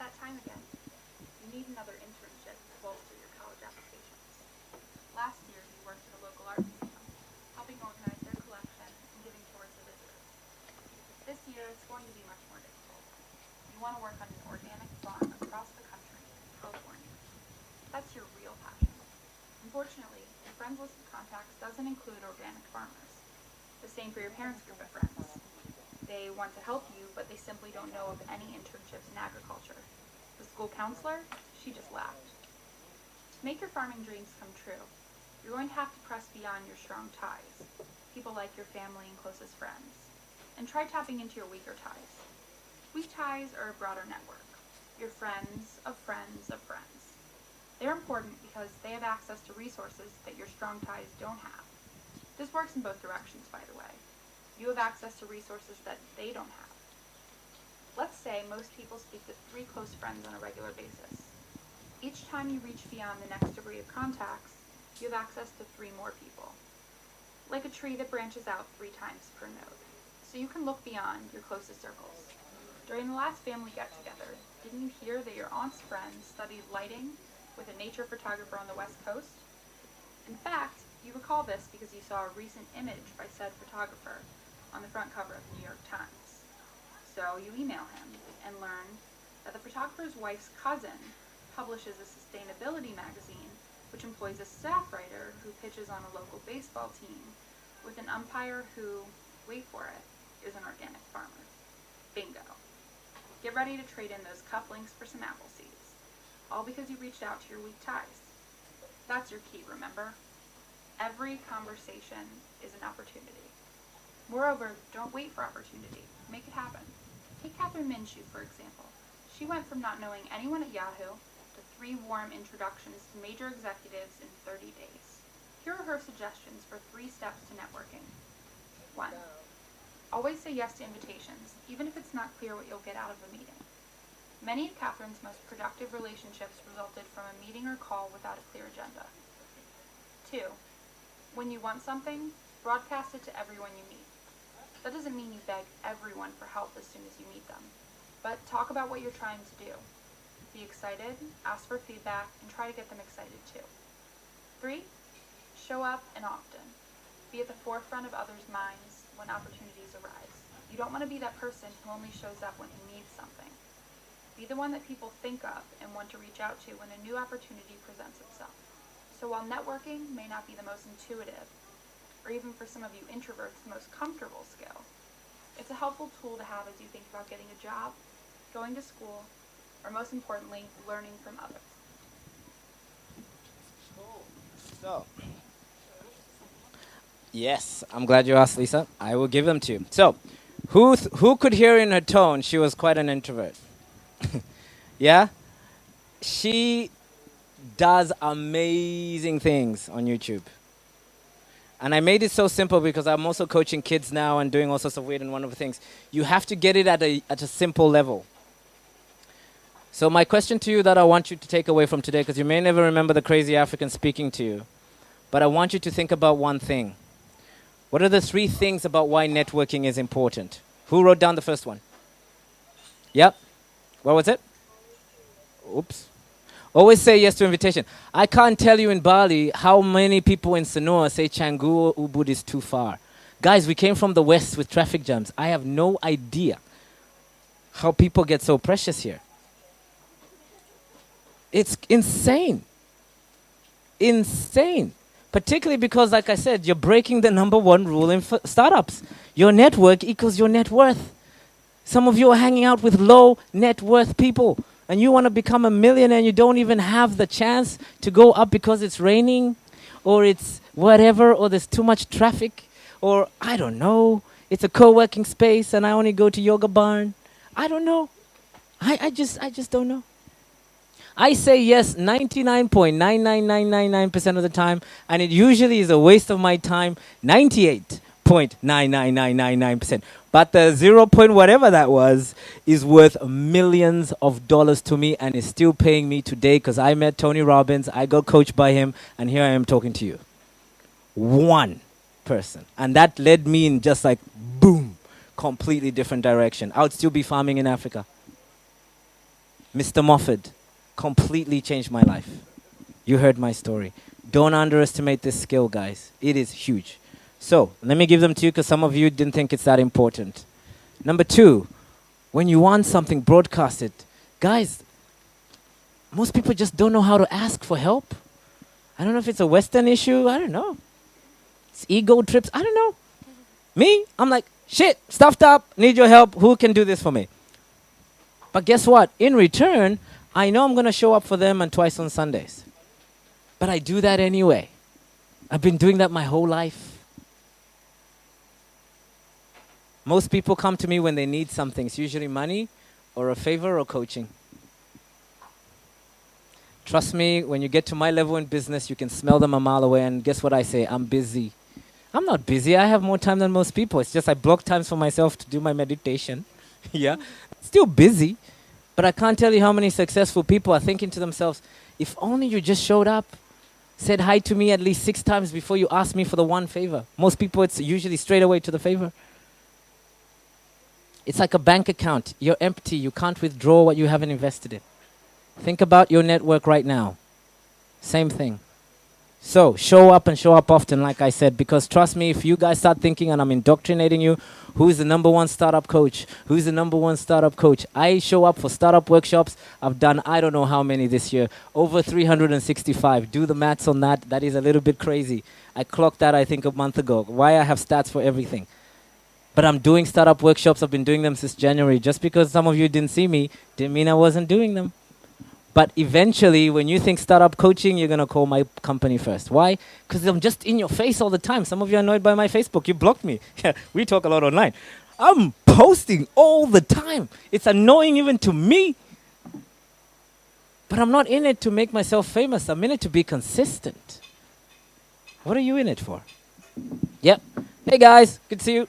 That time again. You need another internship to bolster your college applications. Last year, you worked at a local art museum, helping organize their collection and giving tours to visitors. This year, it's going to be much more difficult. You want to work on an organic farm across the country in California. That's your real passion. Unfortunately, your friends list of contacts doesn't include organic farmers. The same for your parents' group of friends. They want to help you, but they simply don't know of any internships in agriculture. The school counselor, she just laughed. To make your farming dreams come true, you're going to have to press beyond your strong ties, people like your family and closest friends, and try tapping into your weaker ties. Weak ties are a broader network, your friends of friends of friends. They're important because they have access to resources that your strong ties don't have. This works in both directions, by the way. You have access to resources that they don't have. Let's say most people speak to 3 close friends on a regular basis. Each time you reach beyond the next degree of contacts, you have access to 3 more people. Like a tree that branches out 3 times per node. So you can look beyond your closest circles. During the last family get-together, didn't you hear that your aunt's friend studied lighting with a nature photographer on the West Coast? In fact, you recall this because you saw a recent image by said photographer on the front cover of the New York Times. So you email him and learn that the photographer's wife's cousin publishes a sustainability magazine which employs a staff writer who pitches on a local baseball team with an umpire who, wait for it, is an organic farmer. Bingo. Get ready to trade in those cufflinks for some apple seeds. All because you reached out to your weak ties. That's your key, remember? Every conversation is an opportunity. Moreover, don't wait for opportunity. Make it happen. Take Catherine Minshew, for example. She went from not knowing anyone at Yahoo to 3 warm introductions to major executives in 30 days. Here are her suggestions for 3 steps to networking. 1. Always say yes to invitations, even if it's not clear what you'll get out of the meeting. Many of Catherine's most productive relationships resulted from a meeting or call without a clear agenda. 2. When you want something, broadcast it to everyone you meet. That doesn't mean you beg everyone for help as soon as you meet them, but talk about what you're trying to do. Be excited, ask for feedback, and try to get them excited too. 3. Show up and often. Be at the forefront of others' minds when opportunities arise. You don't want to be that person who only shows up when he needs something. Be the one that people think of and want to reach out to when a new opportunity presents itself. So while networking may not be the most intuitive, or even for some of you introverts, the most comfortable skill, it's a helpful tool to have as you think about getting a job, going to school, or most importantly, learning from others. Cool. So, yes, I'm glad you asked, Lisa. I will give them to you. So, who could hear in her tone she was quite an introvert? Yeah? She does amazing things on YouTube. And I made it so simple because I'm also coaching kids now and doing all sorts of weird and wonderful things. You have to get it at a simple level. So my question to you that I want you to take away from today, because you may never remember the crazy African speaking to you, but I want you to think about one thing. What are the 3 things about why networking is important? Who wrote down the first one? Yep. What was it? Oops. Always say yes to invitation. I can't tell you in Bali how many people in Sanoa say Canggu or Ubud is too far. Guys, we came from the west with traffic jams. I have no idea how people get so precious here. It's insane. Insane. Particularly because, like I said, you're breaking the number one rule in startups. Your network equals your net worth. Some of you are hanging out with low net worth people, and you want to become a millionaire and you don't even have the chance to go up because it's raining or it's whatever, or there's too much traffic, or I don't know, it's a co-working space and I only go to yoga barn. I don't know. I just don't know. I say yes 99.99999% of the time, and it usually is a waste of my time 98.99999%. But the 0 point whatever that was is worth millions of dollars to me and is still paying me today because I met Tony Robbins, I got coached by him, and here I am talking to you. One person. And that led me in just like, boom, completely different direction. I would still be farming in Africa. Mr. Moffat completely changed my life. You heard my story. Don't underestimate this skill, guys. It is huge. So, let me give them to you because some of you didn't think it's that important. Number 2, when you want something, broadcast it. Guys, most people just don't know how to ask for help. I don't know if it's a Western issue. I don't know. It's ego trips. I don't know. Me, I'm like, shit, stuffed up, need your help. Who can do this for me? But guess what? In return, I know I'm going to show up for them and twice on Sundays. But I do that anyway. I've been doing that my whole life. Most people come to me when they need something. It's usually money or a favor or coaching. Trust me, when you get to my level in business, you can smell them a mile away. And guess what I say? I'm busy. I'm not busy. I have more time than most people. It's just I block times for myself to do my meditation. Yeah. Still busy. But I can't tell you how many successful people are thinking to themselves, if only you just showed up, said hi to me at least 6 times before you asked me for the one favor. Most people, it's usually straight away to the favor. It's like a bank account. You're empty. You can't withdraw what you haven't invested in. Think about your network right now. Same thing. So, show up and show up often, like I said, because trust me, if you guys start thinking and I'm indoctrinating you, who's the number one startup coach? Who's the number one startup coach? I show up for startup workshops. I've done I don't know how many this year. Over 365. Do the maths on that. That is a little bit crazy. I clocked that, I think, a month ago. Why I have stats for everything. But I'm doing startup workshops. I've been doing them since January. Just because some of you didn't see me, didn't mean I wasn't doing them. But eventually, when you think startup coaching, you're going to call my company first. Why? Because I'm just in your face all the time. Some of you are annoyed by my Facebook. You blocked me. We talk a lot online. I'm posting all the time. It's annoying even to me. But I'm not in it to make myself famous. I'm in it to be consistent. What are you in it for? Yep. Hey, guys. Good to see you.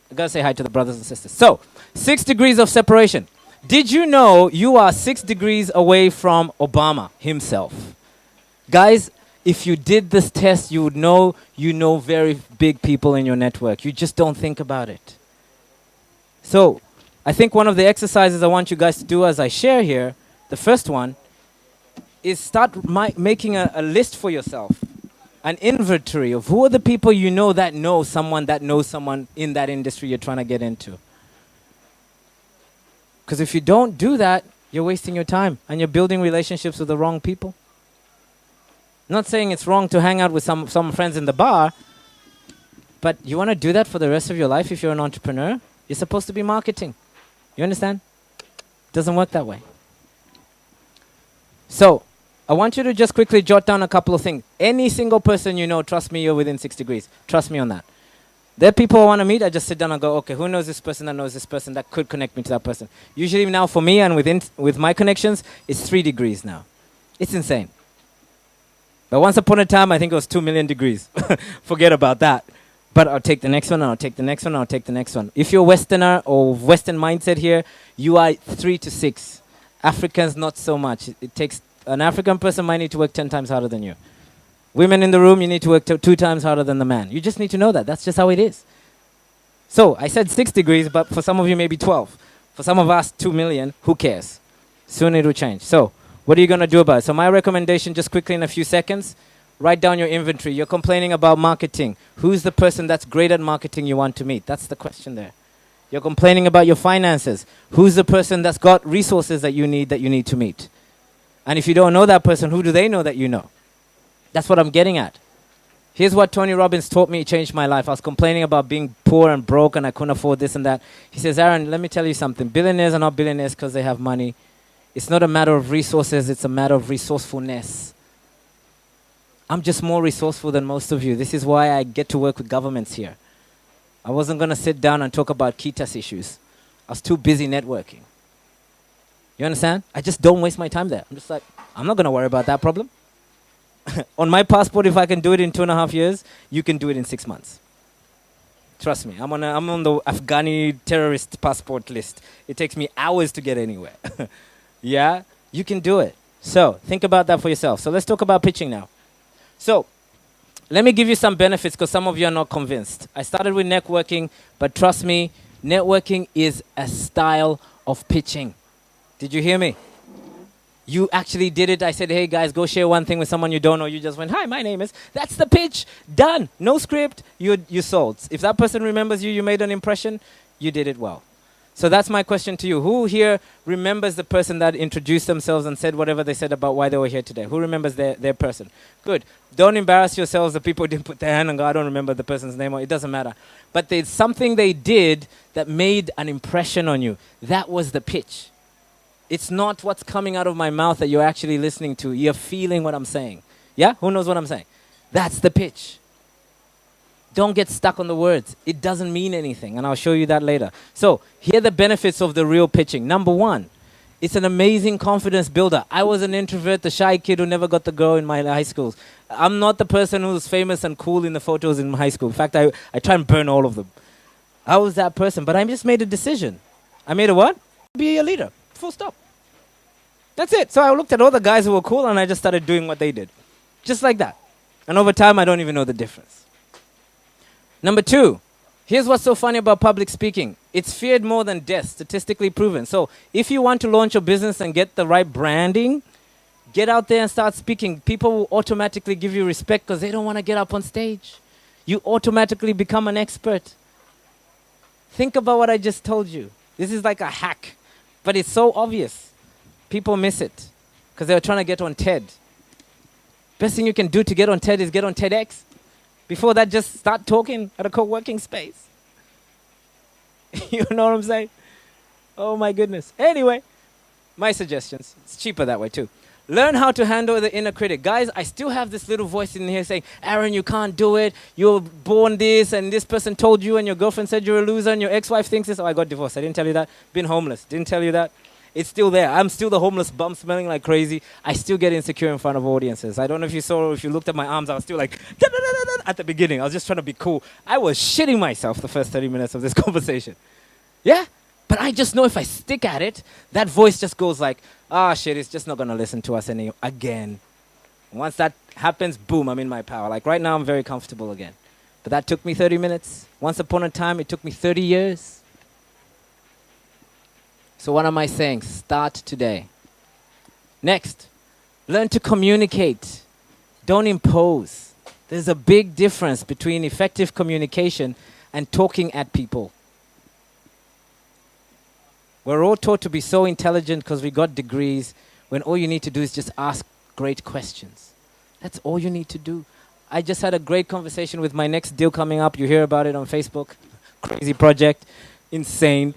I got to say hi to the brothers and sisters. So, 6 degrees of separation. Did you know you are 6 degrees away from Obama himself? Guys, if you did this test, you would know you know very big people in your network. You just don't think about it. So, I think one of the exercises I want you guys to do as I share here, the first one, is start making a list for yourself. An inventory of who are the people you know that knows someone in that industry you're trying to get into. Because if you don't do that, you're wasting your time and you're building relationships with the wrong people. Not saying it's wrong to hang out with some friends in the bar, but you want to do that for the rest of your life if you're an entrepreneur? You're supposed to be marketing. You understand? It doesn't work that way. So, I want you to just quickly jot down a couple of things. Any single person you know, trust me, you're within 6 degrees. Trust me on that. There are people I want to meet, I just sit down and go, okay, who knows this person that knows this person that could connect me to that person? Usually now for me and with my connections, it's 3 degrees now. It's insane. But once upon a time, I think it was 2 million degrees. Forget about that. But I'll take the next one, and I'll take the next one, and I'll take the next one. If you're Westerner or Western mindset here, you are 3 to 6. Africans, not so much. It takes, an African person might need to work 10 times harder than you. Women in the room, you need to work 2 times harder than the man. You just need to know that. That's just how it is. So, I said 6 degrees, but for some of you, maybe 12. For some of us, 2 million, who cares? Soon it will change. So, what are you going to do about it? So my recommendation, just quickly in a few seconds, write down your inventory. You're complaining about marketing. Who's the person that's great at marketing you want to meet? That's the question there. You're complaining about your finances. Who's the person that's got resources that you need to meet? And if you don't know that person, who do they know that you know? That's what I'm getting at. Here's what Tony Robbins taught me. It changed my life. I was complaining about being poor and broke and I couldn't afford this and that. He says, Aaron, let me tell you something. Billionaires are not billionaires because they have money. It's not a matter of resources. It's a matter of resourcefulness. I'm just more resourceful than most of you. This is why I get to work with governments here. I wasn't going to sit down and talk about KITAS issues. I was too busy networking. You understand? I just don't waste my time there. I'm just like, I'm not going to worry about that problem. On my passport, if I can do it in 2.5 years, you can do it in 6 months. Trust me, I'm on the Afghani terrorist passport list. It takes me hours to get anywhere. Yeah? You can do it. So, think about that for yourself. So, let's talk about pitching now. So, let me give you some benefits because some of you are not convinced. I started with networking, but trust me, networking is a style of pitching. Did you hear me? You actually did it. I said, hey guys, go share one thing with someone you don't know. You just went, hi, my name is. That's the pitch. Done. No script. You sold. If that person remembers you, you made an impression, you did it well. So that's my question to you. Who here remembers the person that introduced themselves and said whatever they said about why they were here today? Who remembers their person? Good. Don't embarrass yourselves. The people didn't put their hand and go, I don't remember the person's name. Or it doesn't matter. But there's something they did that made an impression on you. That was the pitch. It's not what's coming out of my mouth that you're actually listening to. You're feeling what I'm saying. Yeah? Who knows what I'm saying? That's the pitch. Don't get stuck on the words. It doesn't mean anything, and I'll show you that later. So, here are the benefits of the real pitching. Number one, it's an amazing confidence builder. I was an introvert, the shy kid who never got the girl in my high school. I'm not the person who's famous and cool in the photos in high school. In fact, I try and burn all of them. I was that person, but I just made a decision. I made a what? Be a leader. Full stop. That's it. So I looked at all the guys who were cool, and I just started doing what they did. Just like that. And over time, I don't even know the difference. Number two, here's what's so funny about public speaking. It's feared more than death, statistically proven. So if you want to launch your business and get the right branding, get out there and start speaking. People will automatically give you respect because they don't want to get up on stage. You automatically become an expert. Think about what I just told you. This is like a hack, but it's so obvious. People miss it because they're trying to get on TED. Best thing you can do to get on TED is get on TEDx. Before that, just start talking at a co-working space. You know what I'm saying? Oh my goodness. Anyway, my suggestions. It's cheaper that way too. Learn how to handle the inner critic. Guys, I still have this little voice in here saying, Aaron, you can't do it. You're born this, and this person told you, and your girlfriend said you're a loser, and your ex-wife thinks this. Oh, I got divorced. I didn't tell you that. Been homeless. Didn't tell you that. It's still there. I'm still the homeless bum smelling like crazy. I still get insecure in front of audiences. I don't know if you saw or if you looked at my arms. I was still like, at the beginning. I was just trying to be cool. I was shitting myself the first 30 minutes of this conversation. Yeah? But I just know if I stick at it, that voice just goes like, shit, it's just not going to listen to us again. Once that happens, boom, I'm in my power. Like right now, I'm very comfortable again. But that took me 30 minutes. Once upon a time, it took me 30 years. So what am I saying? Start today. Next, learn to communicate. Don't impose. There's a big difference between effective communication and talking at people. We're all taught to be so intelligent because we got degrees when all you need to do is just ask great questions. That's all you need to do. I just had a great conversation with my next deal coming up. You hear about it on Facebook. Crazy project. Insane.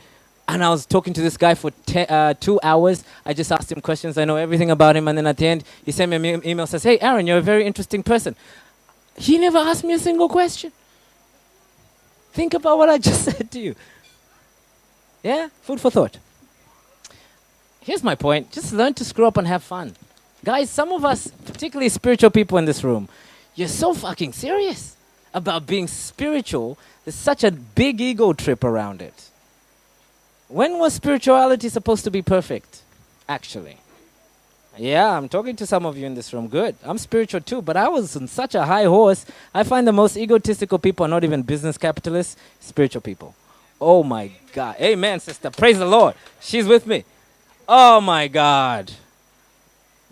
And I was talking to this guy for 2 hours. I just asked him questions. I know everything about him. And then at the end, he sent me an email says, hey, Aaron, you're a very interesting person. He never asked me a single question. Think about what I just said to you. Yeah? Food for thought. Here's my point. Just learn to screw up and have fun. Guys, some of us, particularly spiritual people in this room, you're so fucking serious about being spiritual. There's such a big ego trip around it. When was spirituality supposed to be perfect, actually? Yeah, I'm talking to some of you in this room. Good. I'm spiritual too, but I was on such a high horse. I find the most egotistical people are not even business capitalists, spiritual people. Oh my God. Amen, sister. Praise the Lord. She's with me. Oh my God.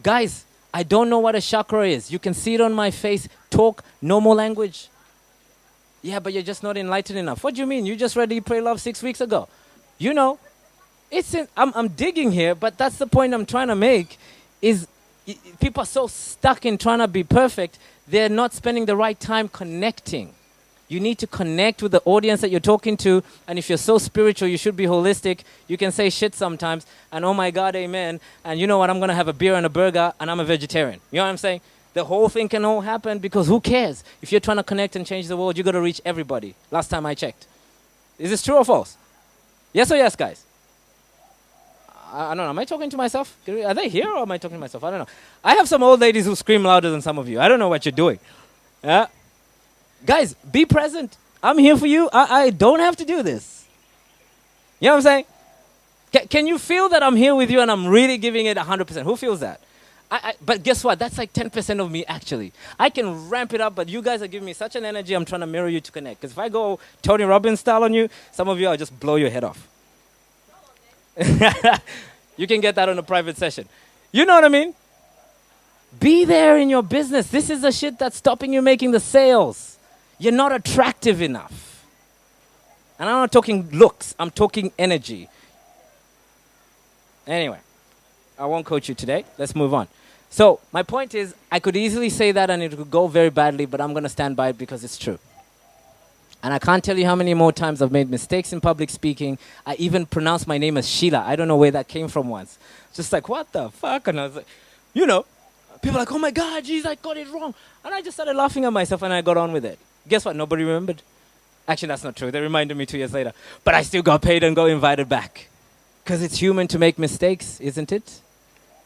Guys, I don't know what a chakra is. You can see it on my face. Talk normal language. Yeah, but you're just not enlightened enough. What do you mean? You just read Eat, Pray, Love 6 weeks ago. You know, I'm digging here, but that's the point I'm trying to make is people are so stuck in trying to be perfect, they're not spending the right time connecting. You need to connect with the audience that you're talking to, and if you're so spiritual, you should be holistic. You can say shit sometimes, and oh my God, amen, and you know what, I'm going to have a beer and a burger, and I'm a vegetarian. You know what I'm saying? The whole thing can all happen because who cares? If you're trying to connect and change the world, you got to reach everybody. Last time I checked. Is this true or false? Yes or yes, guys? I don't know. Am I talking to myself? Are they here or am I talking to myself? I don't know. I have some old ladies who scream louder than some of you. I don't know what you're doing. Yeah. Guys, be present. I'm here for you. I don't have to do this. You know what I'm saying? Can you feel that I'm here with you and I'm really giving it 100%? Who feels that? But guess what? That's like 10% of me, actually. I can ramp it up, but you guys are giving me such an energy, I'm trying to mirror you to connect. Because if I go Tony Robbins style on you, some of you, I'll just blow your head off. You can get that on a private session. You know what I mean? Be there in your business. This is the shit that's stopping you making the sales. You're not attractive enough. And I'm not talking looks. I'm talking energy. Anyway, I won't coach you today. Let's move on. So my point is, I could easily say that and it could go very badly, but I'm going to stand by it because it's true. And I can't tell you how many more times I've made mistakes in public speaking. I even pronounced my name as Sheila. I don't know where that came from once. Just like, what the fuck? And I was like, you know, people are like, oh my God, geez, I got it wrong. And I just started laughing at myself and I got on with it. Guess what? Nobody remembered. Actually, that's not true. They reminded me 2 years later. But I still got paid and got invited back. Because it's human to make mistakes, isn't it?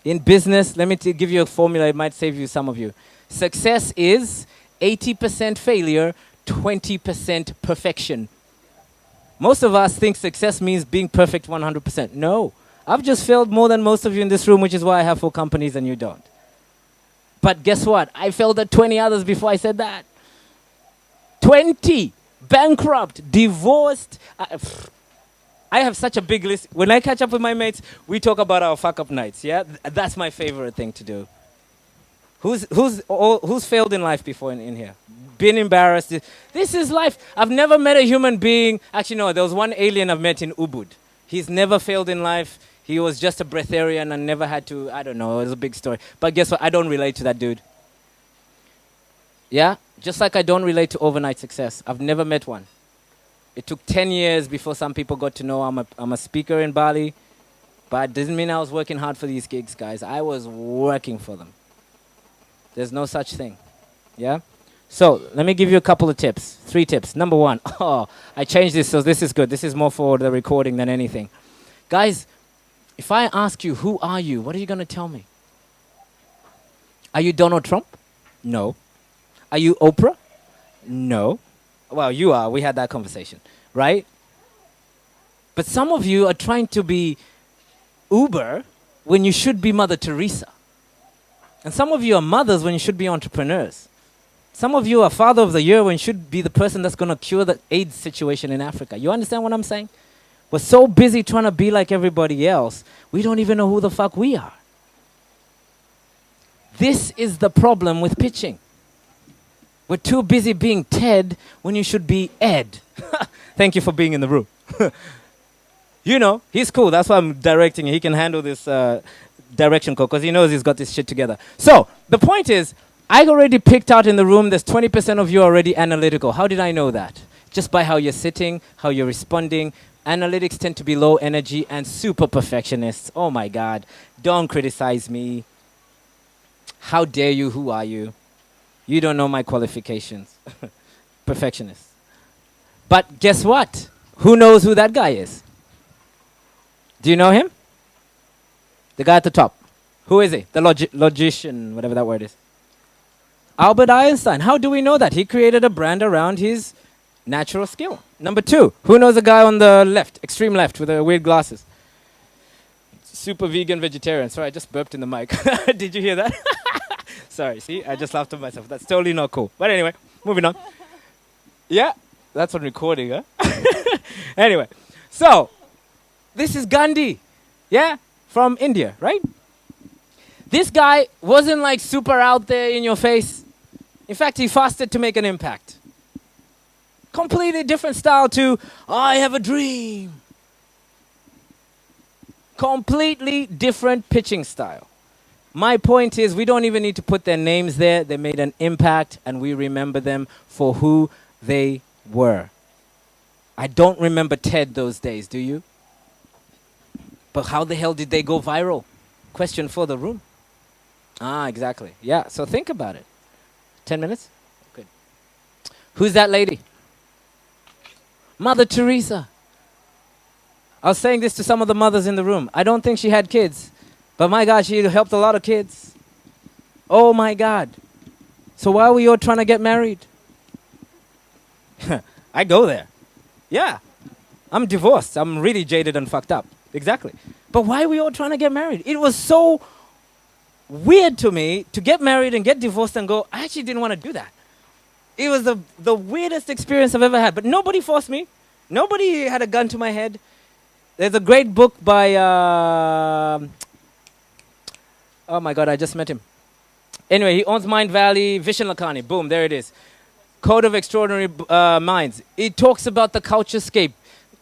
In business, let me give you a formula. It might save you, some of you. Success is 80% failure, 20% perfection. Most of us think success means being perfect 100%. No. I've just failed more than most of you in this room, which is why I have 4 companies and you don't. But guess what? I failed at 20 others before I said that. 20. Bankrupt. Divorced. I have such a big list. When I catch up with my mates, we talk about our fuck-up nights, yeah? That's my favorite thing to do. Who's failed in life before in here? Been embarrassed? This is life. I've never met a human being. Actually, no, there was one alien I've met in Ubud. He's never failed in life. He was just a breatharian and never had to, I don't know, it was a big story. But guess what? I don't relate to that dude. Yeah? Just like I don't relate to overnight success. I've never met one. It took 10 years before some people got to know I'm a speaker in Bali. But it doesn't mean I was working hard for these gigs, guys. I was working for them. There's no such thing. Yeah? So, let me give you a couple of tips. 3 tips. Number 1. Oh, I changed this, so this is good. This is more for the recording than anything. Guys, if I ask you, who are you? What are you going to tell me? Are you Donald Trump? No. Are you Oprah? No. Well, you are. We had that conversation, right? But some of you are trying to be Uber when you should be Mother Teresa. And some of you are mothers when you should be entrepreneurs. Some of you are Father of the Year when you should be the person that's going to cure the AIDS situation in Africa. You understand what I'm saying? We're so busy trying to be like everybody else, we don't even know who the fuck we are. This is the problem with pitching. We're too busy being Ted when you should be Ed. Thank you for being in the room. You know, he's cool. That's why I'm directing. He can handle this direction code because he knows he's got this shit together. So, the point is, I already picked out in the room, there's 20% of you already analytical. How did I know that? Just by how you're sitting, how you're responding. Analytics tend to be low energy and super perfectionists. Oh my God. Don't criticize me. How dare you? Who are you? You don't know my qualifications. Perfectionist. But guess what? Who knows who that guy is? Do you know him? The guy at the top. Who is he? The logician, whatever that word is. Albert Einstein. How do we know that? He created a brand around his natural skill. Number 2. Who knows the guy on the left, extreme left, with the weird glasses? Super vegan vegetarian. Sorry, I just burped in the mic. Did you hear that? Sorry, see? I just laughed at myself. That's totally not cool. But anyway, moving on. Yeah, that's on recording, huh? Anyway, so this is Gandhi, yeah, from India, right? This guy wasn't like super out there in your face. In fact, he fasted to make an impact. Completely different style to, I have a dream. Completely different pitching style. My point is, we don't even need to put their names there. They made an impact, and we remember them for who they were. I don't remember TED those days, do you? But how the hell did they go viral? Question for the room. Ah, exactly. Yeah, so think about it. 10 minutes? Good. Who's that lady? Mother Teresa. I was saying this to some of the mothers in the room. I don't think she had kids. But my God, she helped a lot of kids. Oh my God. So why were you all trying to get married? I go there. Yeah. I'm divorced. I'm really jaded and fucked up. Exactly. But why were you all trying to get married? It was so weird to me to get married and get divorced and go, I actually didn't want to do that. It was the weirdest experience I've ever had. But nobody forced me. Nobody had a gun to my head. There's a great book by... oh my God, I just met him. Anyway, he owns Mind Valley, Vishen Lakhani. Boom, there it is. Code of Extraordinary Minds. It talks about the culturescape.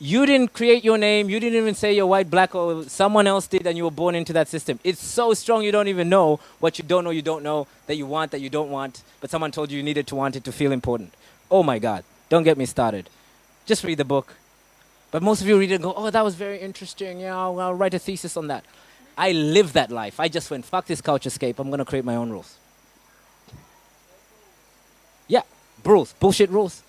You didn't create your name. You didn't even say you're white, black, or someone else did, and you were born into that system. It's so strong you don't even know what you don't know, that you want, that you don't want, but someone told you needed to want it to feel important. Oh my God, don't get me started. Just read the book. But most of you read it and go, oh, that was very interesting. Yeah, I'll write a thesis on that. I live that life. I just went, fuck this culturescape. I'm going to create my own rules. Yeah, rules, bullshit rules.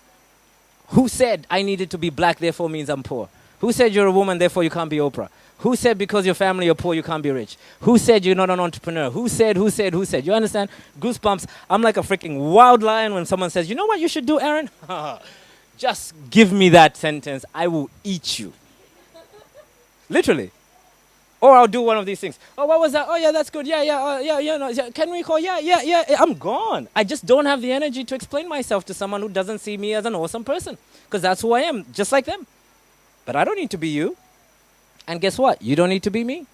Who said I needed to be black, therefore means I'm poor? Who said you're a woman, therefore you can't be Oprah? Who said because your family are poor, you can't be rich? Who said you're not an entrepreneur? Who said? You understand? Goosebumps. I'm like a freaking wild lion when someone says, you know what you should do, Aaron? Just give me that sentence. I will eat you. Literally. Or I'll do one of these things. Oh, what was that? Oh, yeah, that's good. Yeah. No, can we call? Yeah. I'm gone. I just don't have the energy to explain myself to someone who doesn't see me as an awesome person. Because that's who I am, just like them. But I don't need to be you. And guess what? You don't need to be me.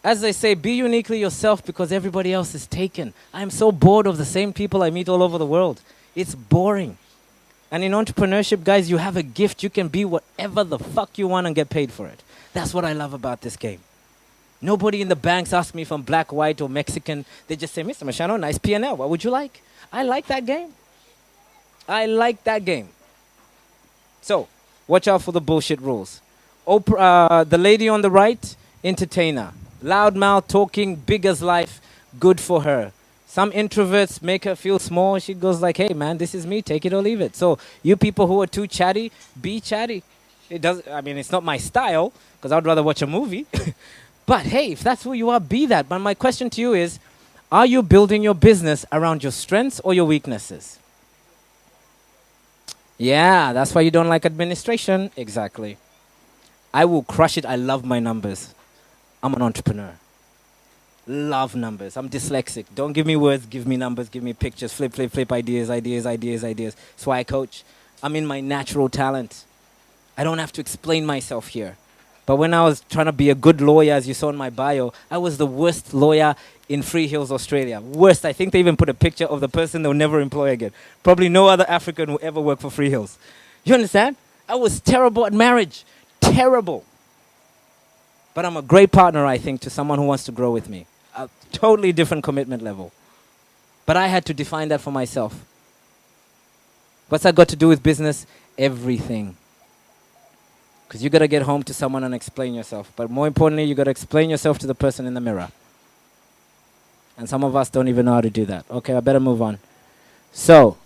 As they say, be uniquely yourself because everybody else is taken. I'm so bored of the same people I meet all over the world. It's boring. And in entrepreneurship, guys, you have a gift. You can be whatever the fuck you want and get paid for it. That's what I love about this game. Nobody in the banks asks me if I'm black, white, or Mexican. They just say, Mr. Mashano, nice P&L. What would you like? I like that game. So, watch out for the bullshit rules. Oprah, the lady on the right, entertainer. Loud mouth, talking, big as life, good for her. Some introverts make her feel small. She goes like, hey, man, this is me. Take it or leave it. So, you people who are too chatty, be chatty. It's not my style, because I'd rather watch a movie. But hey, if that's who you are, be that. But my question to you is, are you building your business around your strengths or your weaknesses? Yeah, that's why you don't like administration. Exactly. I will crush it. I love my numbers. I'm an entrepreneur. Love numbers. I'm dyslexic. Don't give me words, give me numbers, give me pictures, flip, ideas. That's why I coach. I'm in my natural talent. I don't have to explain myself here. But when I was trying to be a good lawyer, as you saw in my bio, I was the worst lawyer in Free Hills, Australia. Worst. I think they even put a picture of the person they'll never employ again. Probably no other African will ever work for Free Hills. You understand? I was terrible at marriage. Terrible. But I'm a great partner, I think, to someone who wants to grow with me. A totally different commitment level. But I had to define that for myself. What's that got to do with business? Everything. Because you got to get home to someone and explain yourself. But more importantly, you got to explain yourself to the person in the mirror. And some of us don't even know how to do that. Okay, I better move on. So,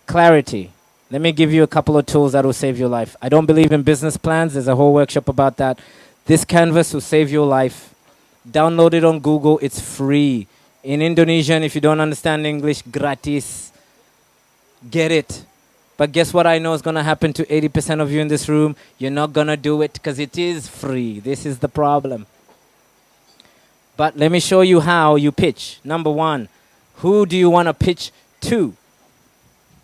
clarity. Let me give you a couple of tools that will save your life. I don't believe in business plans. There's a whole workshop about that. This canvas will save your life. Download it on Google. It's free. In Indonesian, if you don't understand English, gratis. Get it. But guess what I know is going to happen to 80% of you in this room? You're not going to do it because it is free. This is the problem. But let me show you how you pitch. Number one, who do you want to pitch to?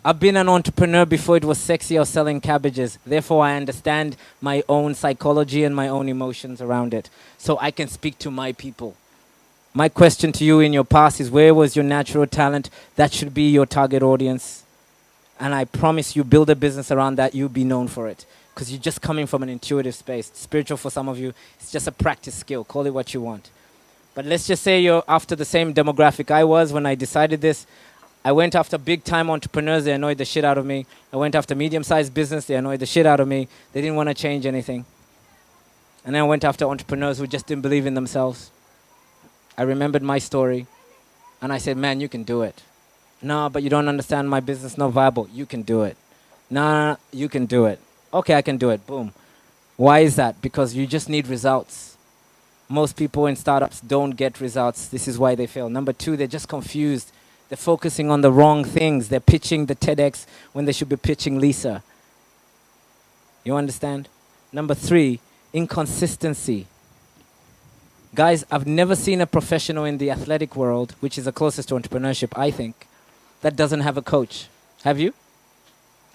I've been an entrepreneur before it was sexy or selling cabbages. Therefore, I understand my own psychology and my own emotions around it. So I can speak to my people. My question to you in your past is, where was your natural talent? That should be your target audience. And I promise you, build a business around that, you'll be known for it. Because you're just coming from an intuitive space. Spiritual for some of you, it's just a practice skill. Call it what you want. But let's just say you're after the same demographic I was when I decided this. I went after big-time entrepreneurs. They annoyed the shit out of me. I went after medium-sized business. They annoyed the shit out of me. They didn't want to change anything. And then I went after entrepreneurs who just didn't believe in themselves. I remembered my story. And I said, man, you can do it. No, but you don't understand, my business not viable. You can do it. No, you can do it. Okay, I can do it. Boom. Why is that? Because you just need results. Most people in startups don't get results. This is why they fail. Number two, they're just confused. They're focusing on the wrong things. They're pitching the TEDx when they should be pitching Lisa. You understand? Number three, inconsistency. Guys, I've never seen a professional in the athletic world, which is the closest to entrepreneurship, I think, that doesn't have a coach. Have you?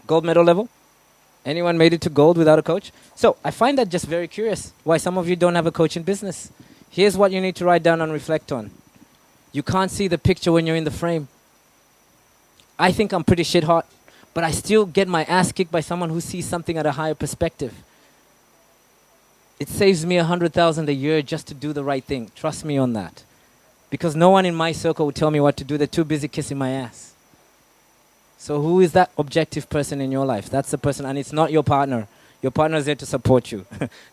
Gold medal level? Anyone made it to gold without a coach? So I find that just very curious, why some of you don't have a coach in business. Here's what you need to write down and reflect on. You can't see the picture when you're in the frame. I think I'm pretty shit hot, but I still get my ass kicked by someone who sees something at a higher perspective. It saves me $100,000 a year just to do the right thing. Trust me on that. Because no one in my circle will tell me what to do. They're too busy kissing my ass. So who is that objective person in your life? That's the person, and it's not your partner. Your partner is there to support you.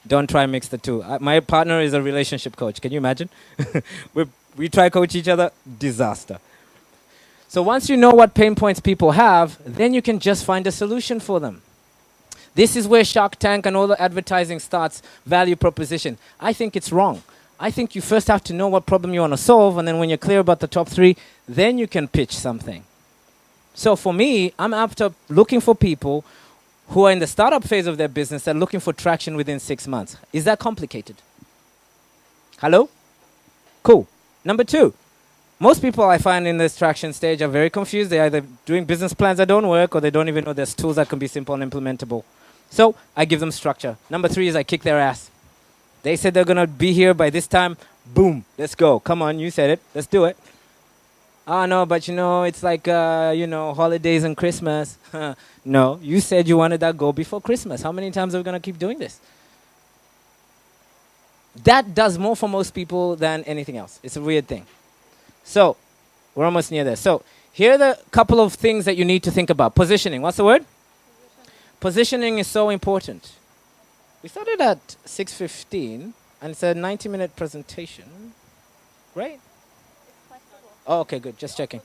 Don't try and mix the two. My partner is a relationship coach. Can you imagine? We try coach each other, disaster. So once you know what pain points people have, then you can just find a solution for them. This is where Shark Tank and all the advertising starts, value proposition. I think it's wrong. I think you first have to know what problem you want to solve, and then when you're clear about the top three, then you can pitch something. So for me, I'm after looking for people who are in the startup phase of their business and looking for traction within 6 months. Is that complicated? Hello? Cool. Number two, most people I find in this traction stage are very confused. They're either doing business plans that don't work, or they don't even know there's tools that can be simple and implementable. So I give them structure. Number three is I kick their ass. They said they're going to be here by this time. Boom. Let's go. Come on, you said it. Let's do it. Oh, no, but it's like, holidays and Christmas. No, you said you wanted that goal before Christmas. How many times are we going to keep doing this? That does more for most people than anything else. It's a weird thing. So, we're almost near there. So, here are the couple of things that you need to think about. Positioning. What's the word? Positioning is so important. We started at 6:15, and it's a 90-minute presentation. Right? Oh, okay, good. Just checking.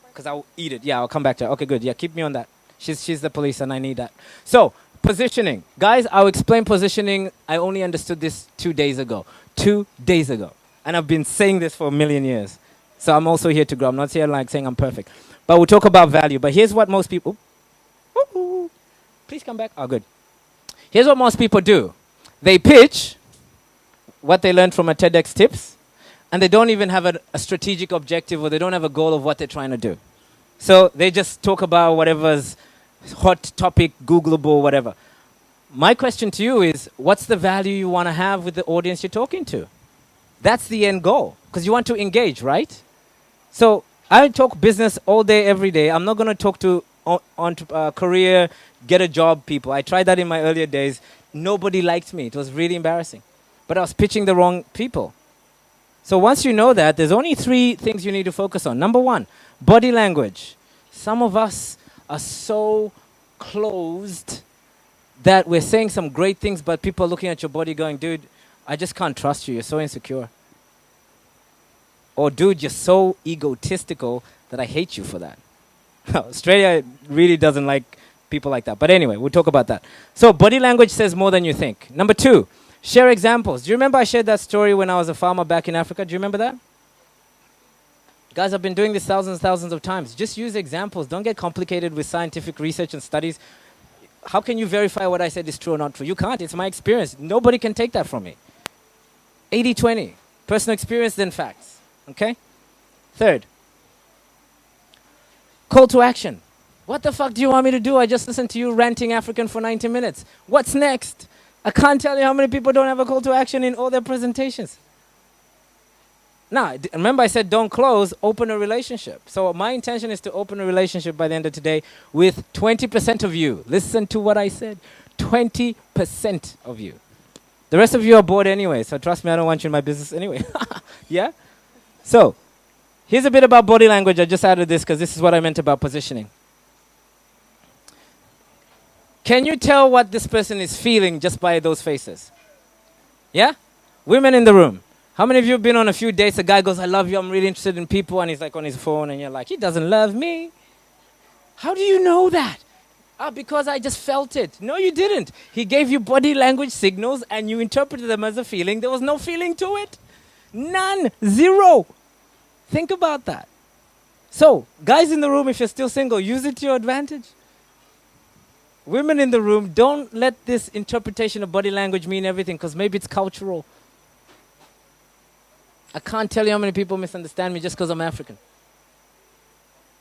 Because I'll eat it. Yeah, I'll come back to it. Okay, good. Yeah, keep me on that. She's the police, and I need that. So, positioning. Guys, I'll explain positioning. I only understood this 2 days ago. 2 days ago. And I've been saying this for a million years. So I'm also here to grow. I'm not here like saying I'm perfect. But we'll talk about value. But here's what most people... Please come back. Oh, good. Here's what most people do. They pitch what they learned from a TEDx tips, and they don't even have a strategic objective, or they don't have a goal of what they're trying to do. So they just talk about whatever's hot topic, Googleable, whatever. My question to you is, what's the value you want to have with the audience you're talking to? That's the end goal, because you want to engage, right? So I talk business all day, every day. I'm not going to talk to career, get a job people. I tried that in my earlier days. Nobody liked me. It was really embarrassing. But I was pitching the wrong people. So once you know that, there's only 3 things you need to focus on. Number 1, body language. Some of us are so closed that we're saying some great things, but people are looking at your body going, dude, I just can't trust you. You're so insecure. Or, dude, you're so egotistical that I hate you for that. Australia really doesn't like people like that. But anyway, we'll talk about that. So body language says more than you think. Number 2, share examples. Do you remember I shared that story when I was a farmer back in Africa? Do you remember that? Guys, I've been doing this thousands of times. Just use examples. Don't get complicated with scientific research and studies. How can you verify what I said is true or not true? You can't. It's my experience. Nobody can take that from me. 80-20. Personal experience, then facts. Okay? 3rd, call to action. What the fuck do you want me to do? I just listened to you ranting African for 90 minutes. What's next? I can't tell you how many people don't have a call to action in all their presentations. Now, remember I said don't close, open a relationship. So my intention is to open a relationship by the end of today with 20% of you. Listen to what I said. 20% of you. The rest of you are bored anyway, so trust me, I don't want you in my business anyway. Yeah? So, here's a bit about body language. I just added this because this is what I meant about positioning. Can you tell what this person is feeling just by those faces? Yeah? Women in the room. How many of you have been on a few dates? A guy goes, I love you, I'm really interested in people, and he's like on his phone, and you're like, he doesn't love me. How do you know that? Because I just felt it. No, you didn't. He gave you body language signals, and you interpreted them as a feeling. There was no feeling to it. None. Zero. Think about that. So, guys in the room, if you're still single, use it to your advantage. Women in the room, don't let this interpretation of body language mean everything, because maybe it's cultural. I can't tell you how many people misunderstand me just because I'm African.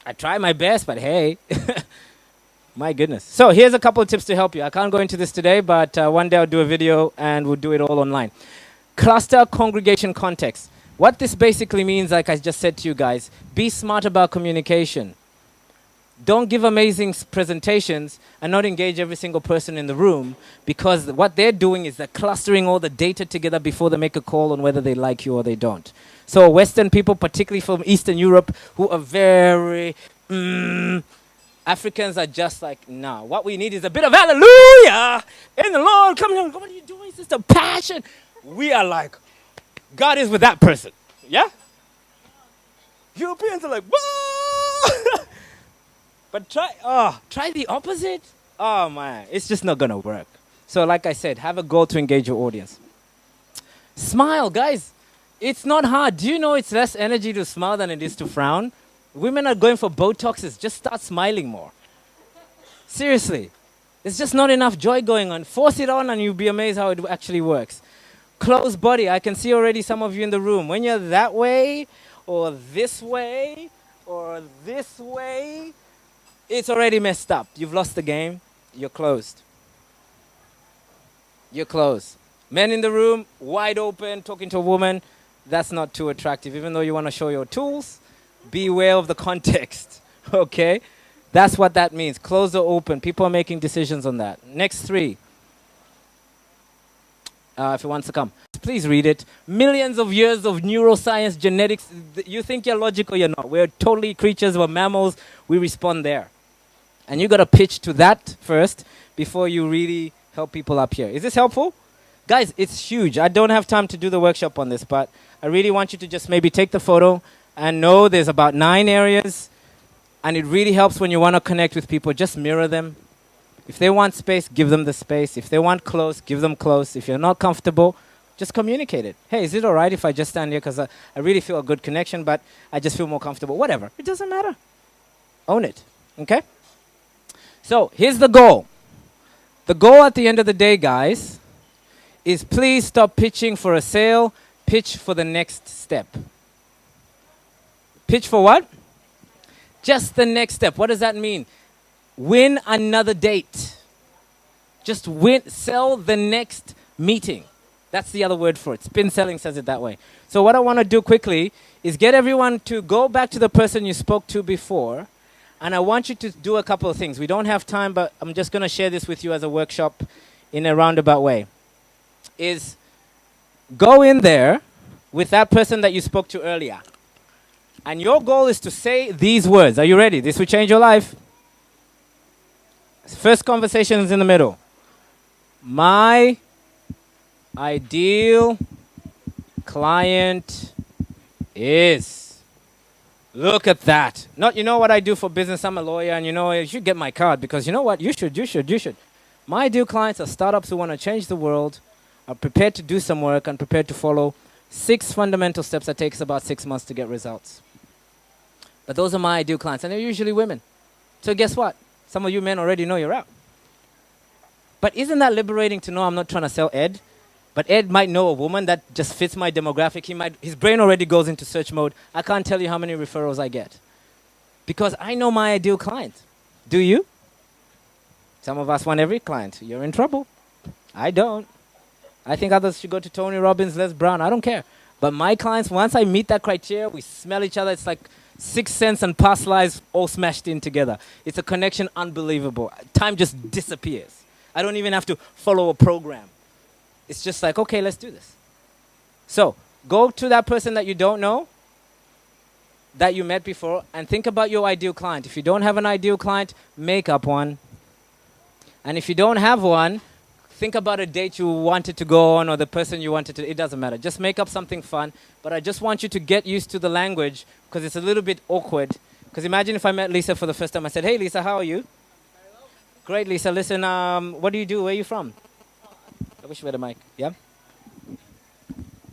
I try my best, but hey. My goodness. So here's a couple of tips to help you. I can't go into this today, but one day I'll do a video and we'll do it all online. Cluster congregation context. What this basically means, like I just said to you guys, be smart about communication. Don't give amazing presentations and not engage every single person in the room, because what they're doing is they're clustering all the data together before they make a call on whether they like you or they don't. So Western people, particularly from Eastern Europe, who are very, Africans are just like, nah, what we need is a bit of hallelujah in the Lord. Come on, what are you doing, sister? Passion. We are like, God is with that person. Yeah? Europeans are like, whoa! But try the opposite. Oh, man, it's just not going to work. So like I said, have a goal to engage your audience. Smile, guys. It's not hard. Do you know it's less energy to smile than it is to frown? Women are going for Botoxes. Just start smiling more. Seriously. There's just not enough joy going on. Force it on and you'll be amazed how it actually works. Close body. I can see already some of you in the room. When you're that way or this way or this way, it's already messed up. You've lost the game. You're closed. You're closed. Men in the room, wide open, talking to a woman. That's not too attractive. Even though you want to show your tools, beware of the context. Okay? That's what that means. Closed or open. People are making decisions on that. Next three. If it wants to come. Please read it. Millions of years of neuroscience, genetics. You think you're logical, you're not. We're totally creatures, we're mammals. We respond there. And you got to pitch to that first before you really help people up here. Is this helpful? Guys, it's huge. I don't have time to do the workshop on this, but I really want you to just maybe take the photo and know there's about 9 areas. And it really helps when you want to connect with people. Just mirror them. If they want space, give them the space. If they want close, give them close. If you're not comfortable, just communicate it. Hey, is it all right if I just stand here because I really feel a good connection, but I just feel more comfortable? Whatever. It doesn't matter. Own it. Okay? So here's the goal. The goal at the end of the day, guys, is please stop pitching for a sale. Pitch for the next step. Pitch for what? Just the next step. What does that mean? Win another date. Just sell the next meeting. That's the other word for it. Spin selling says it that way. So what I want to do quickly is get everyone to go back to the person you spoke to before. And I want you to do a couple of things. We don't have time, but I'm just going to share this with you as a workshop in a roundabout way. Is go in there with that person that you spoke to earlier. And your goal is to say these words. Are you ready? This will change your life. First conversation is in the middle. My ideal client is... Look at that. Not, you know what I do for business? I'm a lawyer, and you know, you should get my card because you know what? You should. My ideal clients are startups who want to change the world, are prepared to do some work, and prepared to follow 6 fundamental steps that takes about 6 months to get results. But those are my ideal clients, and they're usually women. So guess what? Some of you men already know you're out. But isn't that liberating to know I'm not trying to sell Ed? But Ed might know a woman that just fits my demographic. His brain already goes into search mode. I can't tell you how many referrals I get. Because I know my ideal client. Do you? Some of us want every client. You're in trouble. I don't. I think others should go to Tony Robbins, Les Brown. I don't care. But my clients, once I meet that criteria, we smell each other. It's like Sixth Sense and past lives all smashed in together. It's a connection unbelievable. Time just disappears. I don't even have to follow a program. It's just like, okay, let's do this. So go to that person that you don't know, that you met before, and think about your ideal client. If you don't have an ideal client, make up one. And if you don't have one, think about a date you wanted to go on or the person you wanted to. It doesn't matter. Just make up something fun. But I just want you to get used to the language because it's a little bit awkward. Because imagine if I met Lisa for the first time. I said, hey, Lisa, how are you? Very well. Great, Lisa. Listen, what do you do? Where are you from? I wish we had a mic. Yeah?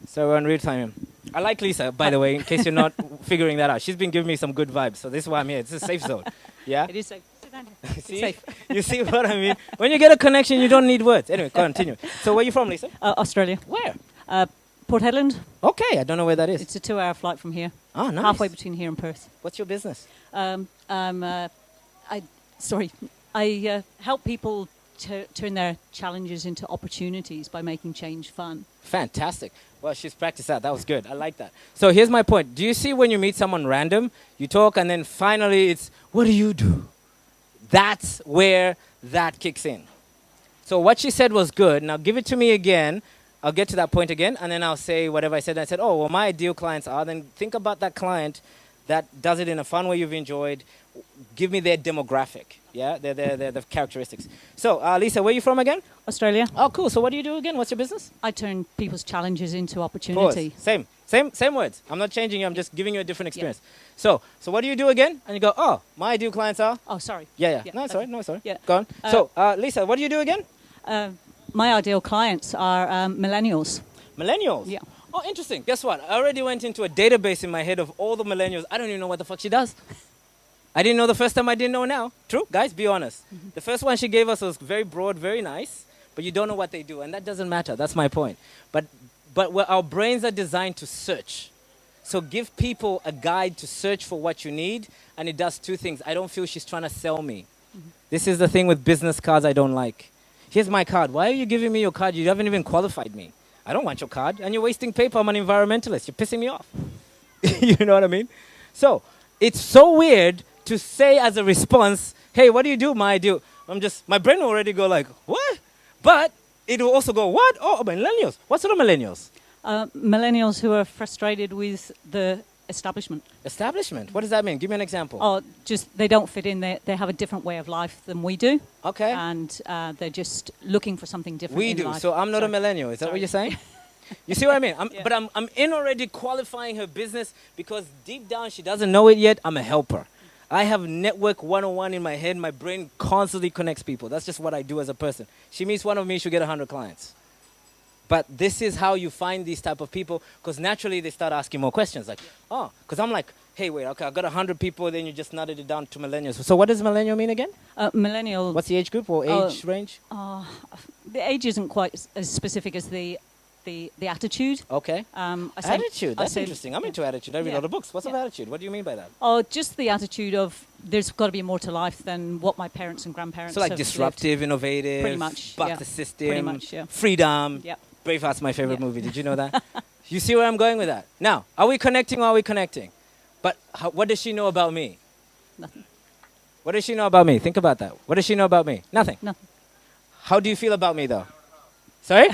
So we're on real time. I like Lisa, by the way, in case you're not figuring that out. She's been giving me some good vibes. So this is why I'm here. It's a safe zone. Yeah? It is safe. Sit down here. It's See? safe. You see what I mean? When you get a connection, you don't need words. Anyway, continue. So where are you from, Lisa? Australia. Where? Port Hedland. Okay, I don't know where that is. It's a 2-hour flight from here. Oh, nice. Halfway between here and Perth. What's your business? I help people turn their challenges into opportunities by making change fun. Fantastic. Well, she's practiced that. That was good. I like that. So here's my point. Do you see when you meet someone random, you talk, and then finally it's, what do you do? That's where that kicks in. So what she said was good. Now give it to me again. I'll get to that point again, and then I'll say whatever I said. I said, oh, well, my ideal clients are. Then think about that client that does it in a fun way you've enjoyed. Give me their demographic, yeah, their characteristics. So, Lisa, where are you from again? Australia. Oh, cool. So what do you do again? What's your business? I turn people's challenges into opportunity. Pause. Same words. I'm not changing you. I'm just giving you a different experience. Yeah. So what do you do again? And you go, oh, my ideal clients are? Oh, sorry. Yeah. No, it's all right. No, it's all right. Yeah. Go on. So, Lisa, what do you do again? My ideal clients are millennials. Millennials? Yeah. Oh, interesting. Guess what? I already went into a database in my head of all the millennials. I don't even know what the fuck she does. I didn't know the first time, I didn't know now. True? Guys, be honest. Mm-hmm. The first one she gave us was very broad, very nice, but you don't know what they do, and that doesn't matter. That's my point. But our brains are designed to search. So give people a guide to search for what you need, and it does two things. I don't feel she's trying to sell me. Mm-hmm. This is the thing with business cards I don't like. Here's my card. Why are you giving me your card? You haven't even qualified me. I don't want your card, and you're wasting paper. I'm an environmentalist. You're pissing me off. You know what I mean? So it's so weird to say as a response, hey, what do you do? My brain will already go like, what? But it will also go, what? Oh, millennials. What sort of millennials? Millennials who are frustrated with the establishment. Establishment? What does that mean? Give me an example. Oh, just they don't fit in. They have a different way of life than we do. Okay. And they're just looking for something different We in do. life. So I'm not a millennial. Is that what you're saying? You see what I mean? But I'm in already qualifying her business because deep down she doesn't know it yet. I'm a helper. I have network 101 in my head. My brain constantly connects people. That's just what I do as a person. She meets one of me, she'll get 100 clients. But this is how you find these type of people, because naturally they start asking more questions. Like, oh, because I'm like, hey, wait, okay, I've got 100 people, then you just nutted it down to millennials. So what does millennial mean again? Millennial. What's the age group or age range? The age isn't quite as specific as the attitude. Okay. Attitude. That's interesting. I'm into attitude. I read a lot of books. What's attitude? What do you mean by that? Oh, just the attitude of there's got to be more to life than what my parents and grandparents. So like have disruptive, lived. innovative, Pretty much. buck the system, pretty much, freedom. Yep. Braveheart's my favorite movie. Did you know that? You see where I'm going with that? Now, are we connecting or are we connecting? But what does she know about me? Nothing. What does she know about me? Think about that. What does she know about me? Nothing. Nothing. How do you feel about me, though? Sorry?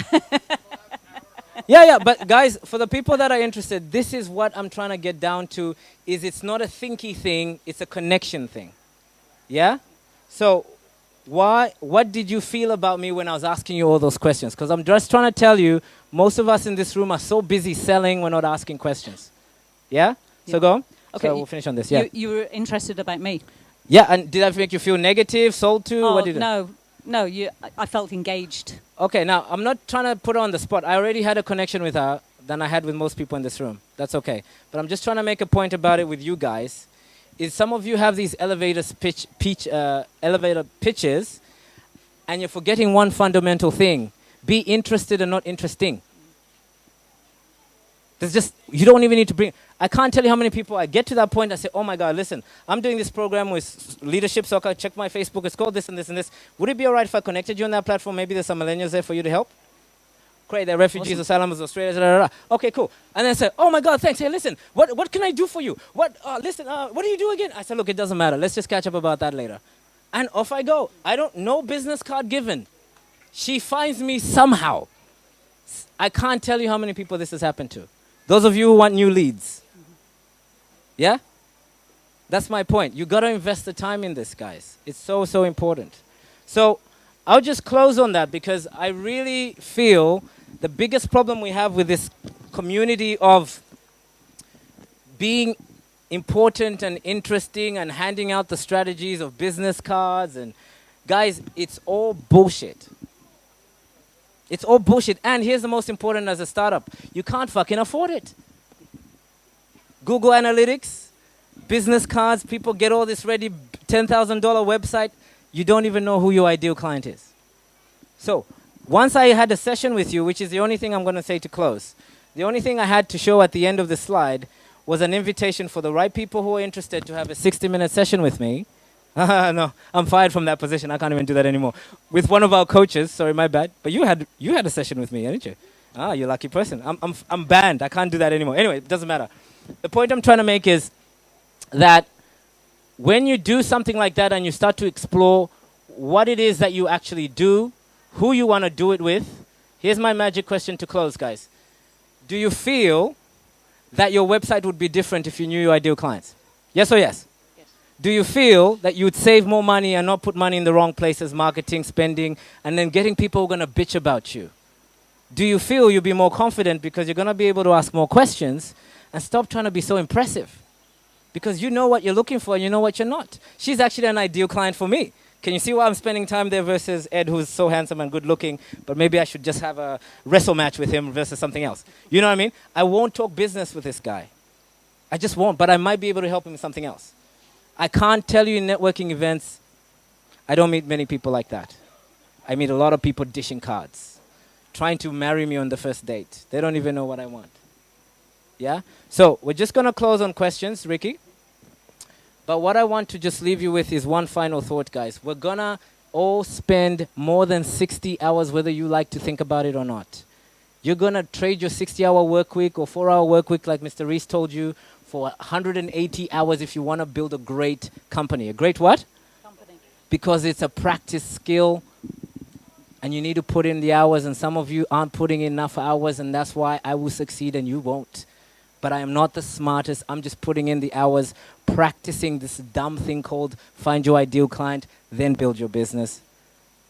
Yeah, but guys, for the people that are interested, this is what I'm trying to get down to, is it's not a thinky thing, it's a connection thing. Yeah? So, what did you feel about me when I was asking you all those questions? Because I'm just trying to tell you, most of us in this room are so busy selling, we're not asking questions. Yeah? So go on. Okay. So we'll finish on this, yeah. You were interested about me? Yeah, and did that make you feel negative, sold to? Oh, what did no, I felt engaged. Okay, now, I'm not trying to put her on the spot. I already had a connection with her than I had with most people in this room. That's okay. But I'm just trying to make a point about it with you guys. Is some of you have these elevator pitches, and you're forgetting one fundamental thing. Be interested and not interesting. There's just, you don't even need to bring, I can't tell you how many people I get to that point, I say, oh my God, listen, I'm doing this program with Leadership Soccer, check my Facebook, it's called this and this and this. Would it be all right if I connected you on that platform? Maybe there's some millennials there for you to help? Great, they're refugees, asylums, Australia, blah, blah, blah. Okay, cool. And then I say, oh my God, thanks. Hey, listen, what can I do for you? What do you do again? I said, look, it doesn't matter. Let's just catch up about that later. And off I go. No business card given. She finds me somehow. I can't tell you how many people this has happened to. Those of you who want new leads. Yeah? That's my point. You got to invest the time in this, guys. It's so, so important. So I'll just close on that because I really feel the biggest problem we have with this community of being important and interesting and handing out the strategies of business cards and guys, it's all bullshit. It's all bullshit. And here's the most important as a startup. You can't fucking afford it. Google Analytics, business cards, people get all this ready, $10,000 website. You don't even know who your ideal client is. So once I had a session with you, which is the only thing I'm going to say to close, the only thing I had to show at the end of the slide was an invitation for the right people who are interested to have a 60-minute session with me. No, I'm fired from that position. I can't even do that anymore. With one of our coaches, sorry, my bad. But you had a session with me, didn't you? Ah, you're a lucky person. I'm banned. I can't do that anymore. Anyway, it doesn't matter. The point I'm trying to make is that when you do something like that and you start to explore what it is that you actually do, who you want to do it with, here's my magic question to close, guys. Do you feel that your website would be different if you knew your ideal clients? Yes or yes? Do you feel that you would save more money and not put money in the wrong places, marketing, spending, and then getting people who are going to bitch about you? Do you feel you'll be more confident because you're going to be able to ask more questions and stop trying to be so impressive? Because you know what you're looking for and you know what you're not. She's actually an ideal client for me. Can you see why I'm spending time there versus Ed, who's so handsome and good looking, but maybe I should just have a wrestle match with him versus something else? You know what I mean? I won't talk business with this guy. I just won't, but I might be able to help him with something else. I can't tell you in networking events, I don't meet many people like that. I meet a lot of people dishing cards, trying to marry me on the first date. They don't even know what I want. Yeah? So we're just going to close on questions, Ricky. But what I want to just leave you with is one final thought, guys. We're going to all spend more than 60 hours, whether you like to think about it or not. You're going to trade your 60-hour work week or 4-hour work week, like Mr. Reese told you, for 180 hours if you want to build a great company. A great what? Company. Because it's a practice skill and you need to put in the hours, and some of you aren't putting in enough hours, and that's why I will succeed and you won't. But I am not the smartest. I'm just putting in the hours, practicing this dumb thing called find your ideal client, then build your business.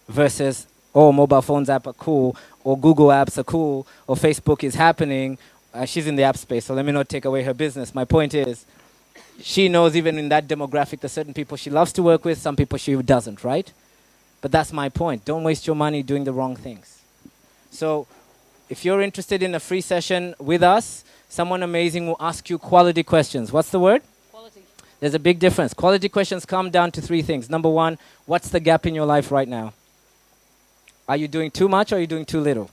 Versus, oh, mobile phones app are cool, or Google apps are cool, or Facebook is happening. She's in the app space, so let me not take away her business. My point is, she knows even in that demographic, there's certain people she loves to work with, some people she doesn't, right? But that's my point. Don't waste your money doing the wrong things. So if you're interested in a free session with us, someone amazing will ask you quality questions. What's the word? Quality. There's a big difference. Quality questions come down to 3 things. Number 1, what's the gap in your life right now? Are you doing too much or are you doing too little?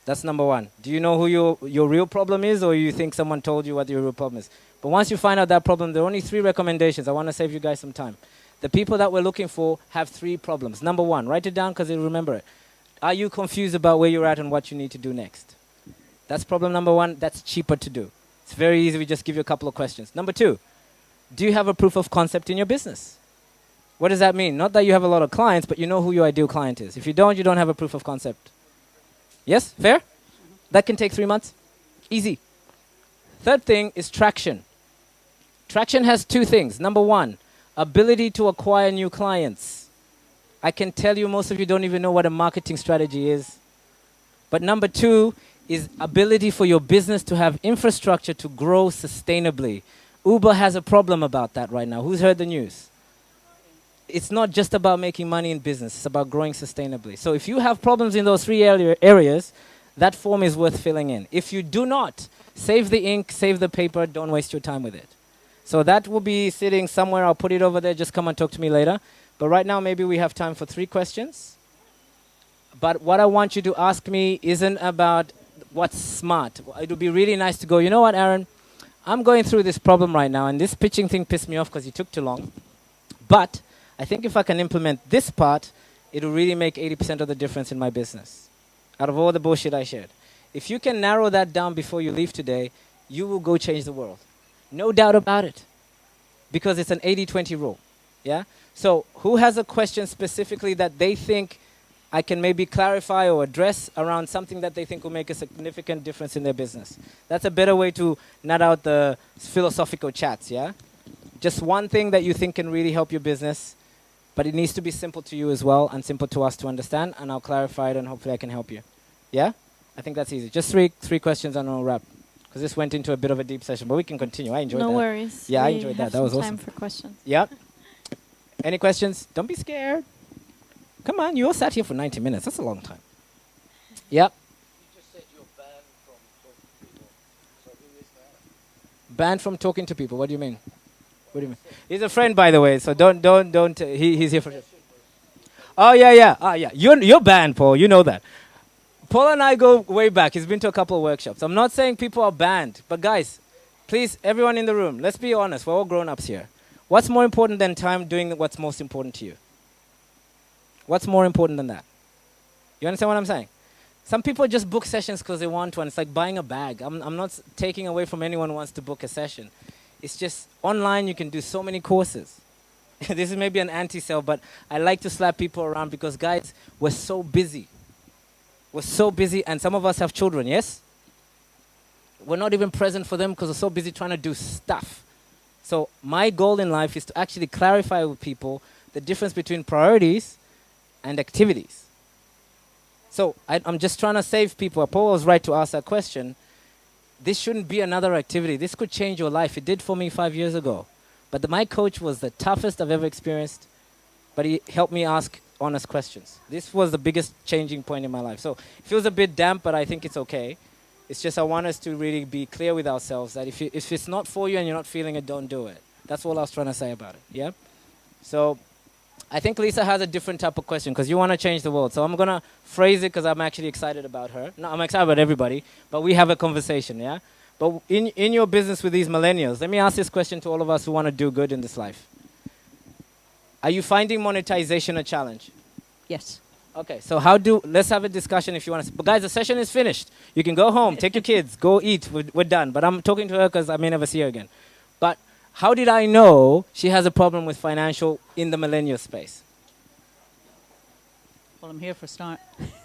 That's number 1. Do you know who your real problem is, or you think someone told you what your real problem is? But once you find out that problem, there are only 3 recommendations. I want to save you guys some time. The people that we're looking for have 3 problems. Number 1, write it down because you'll remember it. Are you confused about where you're at and what you need to do next? That's problem number 1. That's cheaper to do. It's very easy. We just give you a couple of questions. Number 2, do you have a proof of concept in your business? What does that mean? Not that you have a lot of clients, but you know who your ideal client is. If you don't have a proof of concept. Yes? Fair? That can take 3 months. Easy. Third thing is traction. Traction has 2 things. Number 1, ability to acquire new clients. I can tell you most of you don't even know what a marketing strategy is. But number 2 is ability for your business to have infrastructure to grow sustainably. Uber has a problem about that right now. Who's heard the news? It's not just about making money in business. It's about growing sustainably. So if you have problems in those 3 areas, that form is worth filling in. If you do not, save the ink, save the paper, don't waste your time with it. So that will be sitting somewhere. I'll put it over there. Just come and talk to me later. But right now, maybe we have time for 3 questions. But what I want you to ask me isn't about what's smart. It would be really nice to go, you know what, Aaron? I'm going through this problem right now, and this pitching thing pissed me off because you took too long. But I think if I can implement this part, it will really make 80% of the difference in my business out of all the bullshit I shared. If you can narrow that down before you leave today, you will go change the world. No doubt about it. Because it's an 80-20 rule. Yeah? So who has a question specifically that they think I can maybe clarify or address around something that they think will make a significant difference in their business? That's a better way to nut out the philosophical chats, yeah? Just one thing that you think can really help your business, but it needs to be simple to you as well and simple to us to understand, and I'll clarify it and hopefully I can help you. Yeah? I think that's easy. Just three questions and I'll wrap. Because this went into a bit of a deep session, but we can continue. I enjoyed that. No worries. Yeah, I We enjoyed have that. That was some awesome. time for questions. Yep. Any questions? Don't be scared. Come on, you all sat here for 90 minutes. That's a long time. Yep. You just said you're banned from talking to people. So who is that? Banned from talking to people. What do you mean? What do you mean? He's a friend, by the way. So don't. He's here for. Oh yeah. Ah yeah. You're banned, Paul. You know that. Paul and I go way back. He's been to a couple of workshops. I'm not saying people are banned, but guys, please, everyone in the room, let's be honest. We're all grown-ups here. What's more important than time doing what's most important to you? What's more important than that? You understand what I'm saying? Some people just book sessions because they want to, and it's like buying a bag. I'm not taking away from anyone who wants to book a session. It's just online you can do so many courses. This is maybe an anti-sell, but I like to slap people around because, guys, we're so busy. We're so busy, and some of us have children, yes? We're not even present for them because we're so busy trying to do stuff. So my goal in life is to actually clarify with people the difference between priorities and activities. So I'm just trying to save people. Paul was right to ask that question. This shouldn't be another activity. This could change your life. It did for me 5 years ago. But my coach was the toughest I've ever experienced, but he helped me ask honest questions. This was the biggest changing point in my life. So it feels a bit damp, but I think it's okay. It's just I want us to really be clear with ourselves that if it's not for you and you're not feeling it, don't do it. That's all I was trying to say about it, yeah? So I think Lisa has a different type of question because you want to change the world. So I'm going to phrase it because I'm actually excited about her. No, I'm excited about everybody, but we have a conversation, yeah? But in your business with these millennials, let me ask this question to all of us who want to do good in this life. Are you finding monetization a challenge? Yes. Okay, so let's have a discussion if you want to. But guys, the session is finished. You can go home, take your kids, go eat. We're done. But I'm talking to her because I may never see her again. But how did I know she has a problem with financial in the millennial space? Well, I'm here for a start.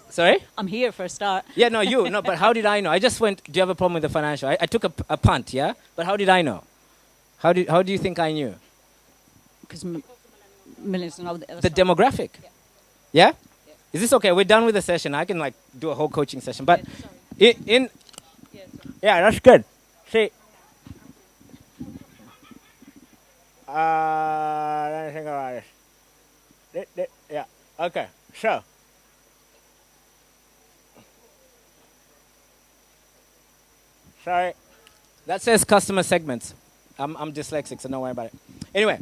Sorry? I'm here for a start. Yeah, no, but how did I know? I just went, do you have a problem with the financial? I took a punt, yeah? But how did I know? How do you think I knew? Because millions know The demographic. Yeah? Is this okay? We're done with the session. I can do a whole coaching session. But yeah, that's good. See, let me think about this. Yeah. Okay. So. Sorry. That says customer segments. I'm dyslexic, so don't worry about it. Anyway,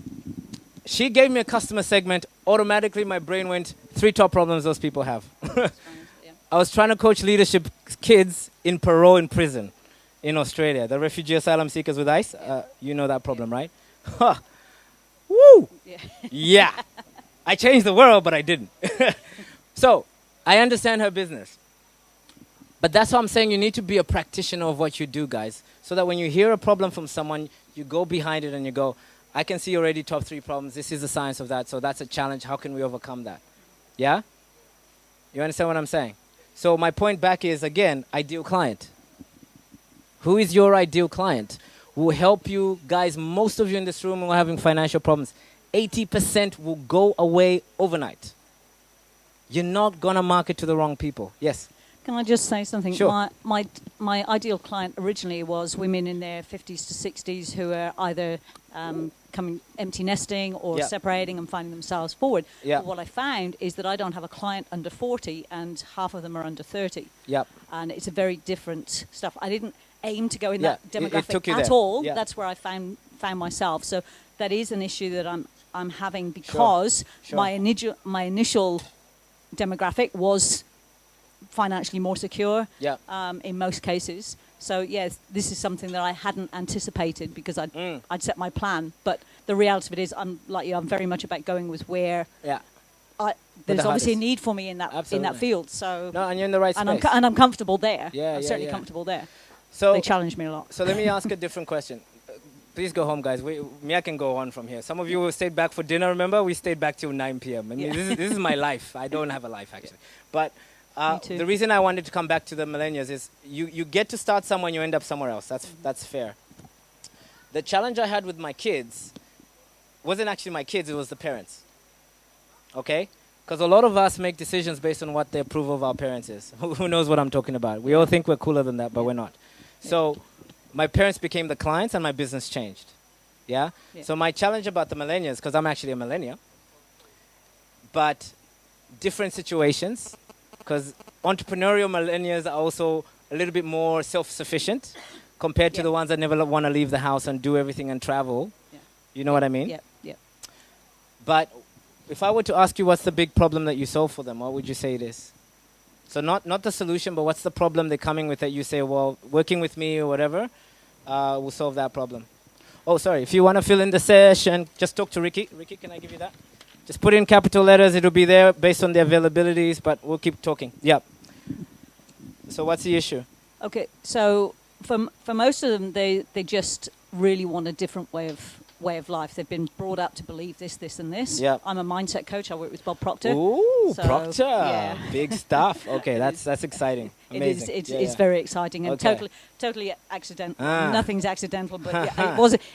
she gave me a customer segment. Automatically, my brain went, 3 top problems those people have. I was trying to coach leadership kids in parole in prison in Australia. The refugee asylum seekers with ICE. You know that problem, right? Woo! Yeah. I changed the world, but I didn't. So, I understand her business. But that's why I'm saying you need to be a practitioner of what you do, guys. So that when you hear a problem from someone, you go behind it and you go, I can see already top 3 problems. This is the science of that. So that's a challenge. How can we overcome that? Yeah? You understand what I'm saying? So my point back is, again, ideal client. Who is your ideal client? Who will help you, guys, most of you in this room who are having financial problems, 80% will go away overnight. You're not going to market to the wrong people. Yes? Can I just say something? Sure. My ideal client originally was women in their 50s to 60s who are either coming empty nesting or separating and finding themselves forward. Yeah. But what I found is that I don't have a client under 40 and half of them are under 30. Yep. And it's a very different stuff. I didn't aim to go in that it demographic took you at there. all. Yeah. That's where I found myself. So that is an issue that I'm having because Sure. my initial demographic was financially more secure. Yeah. In most cases. So yes, this is something that I hadn't anticipated because I'd set my plan. But the reality of it is, I'm like you. I'm very much about going with where. Yeah. There's the obviously a hardest. need for me in that field. So No, and you're in the right and space. I'm comfortable there. Yeah, I'm yeah, certainly yeah. comfortable there. So They challenge me a lot. So let me ask a different question. Please go home, guys. I can go on from here. Some of you stayed back for dinner, remember? We stayed back till 9 p.m. I mean, this is my life. I don't have a life, actually. But Me too. the reason I wanted to come back to the millennials is you get to start somewhere and you end up somewhere else. That's fair. The challenge I had with my kids wasn't actually my kids, it was the parents. Okay? Because a lot of us make decisions based on what the approval of our parents is. Who knows what I'm talking about? We all think we're cooler than that, but we're not. So my parents became the clients and my business changed. Yeah? So my challenge about the millennials, because I'm actually a millennial, but different situations, because entrepreneurial millennials are also a little bit more self-sufficient compared to the ones that never want to leave the house and do everything and travel. Yeah. You know what I mean? Yeah, yeah. But if I were to ask you what's the big problem that you solve for them, what would you say it is? So not the solution, but what's the problem they're coming with that you say, well, working with me or whatever will solve that problem. Oh, sorry. If you want to fill in the session, just talk to Ricky. Ricky, can I give you that? Just put in capital letters. It'll be there based on the availabilities, but we'll keep talking. Yeah. So what's the issue? Okay, so for most of them, they just really want a different way of life. They've been brought up to believe this, and this. Yeah. I'm a mindset coach. I work with Bob Proctor. Ooh, So, Proctor. yeah. Big stuff. Okay, that's exciting. Amazing. It's very exciting and Okay. totally accidental. Ah. Nothing's accidental, but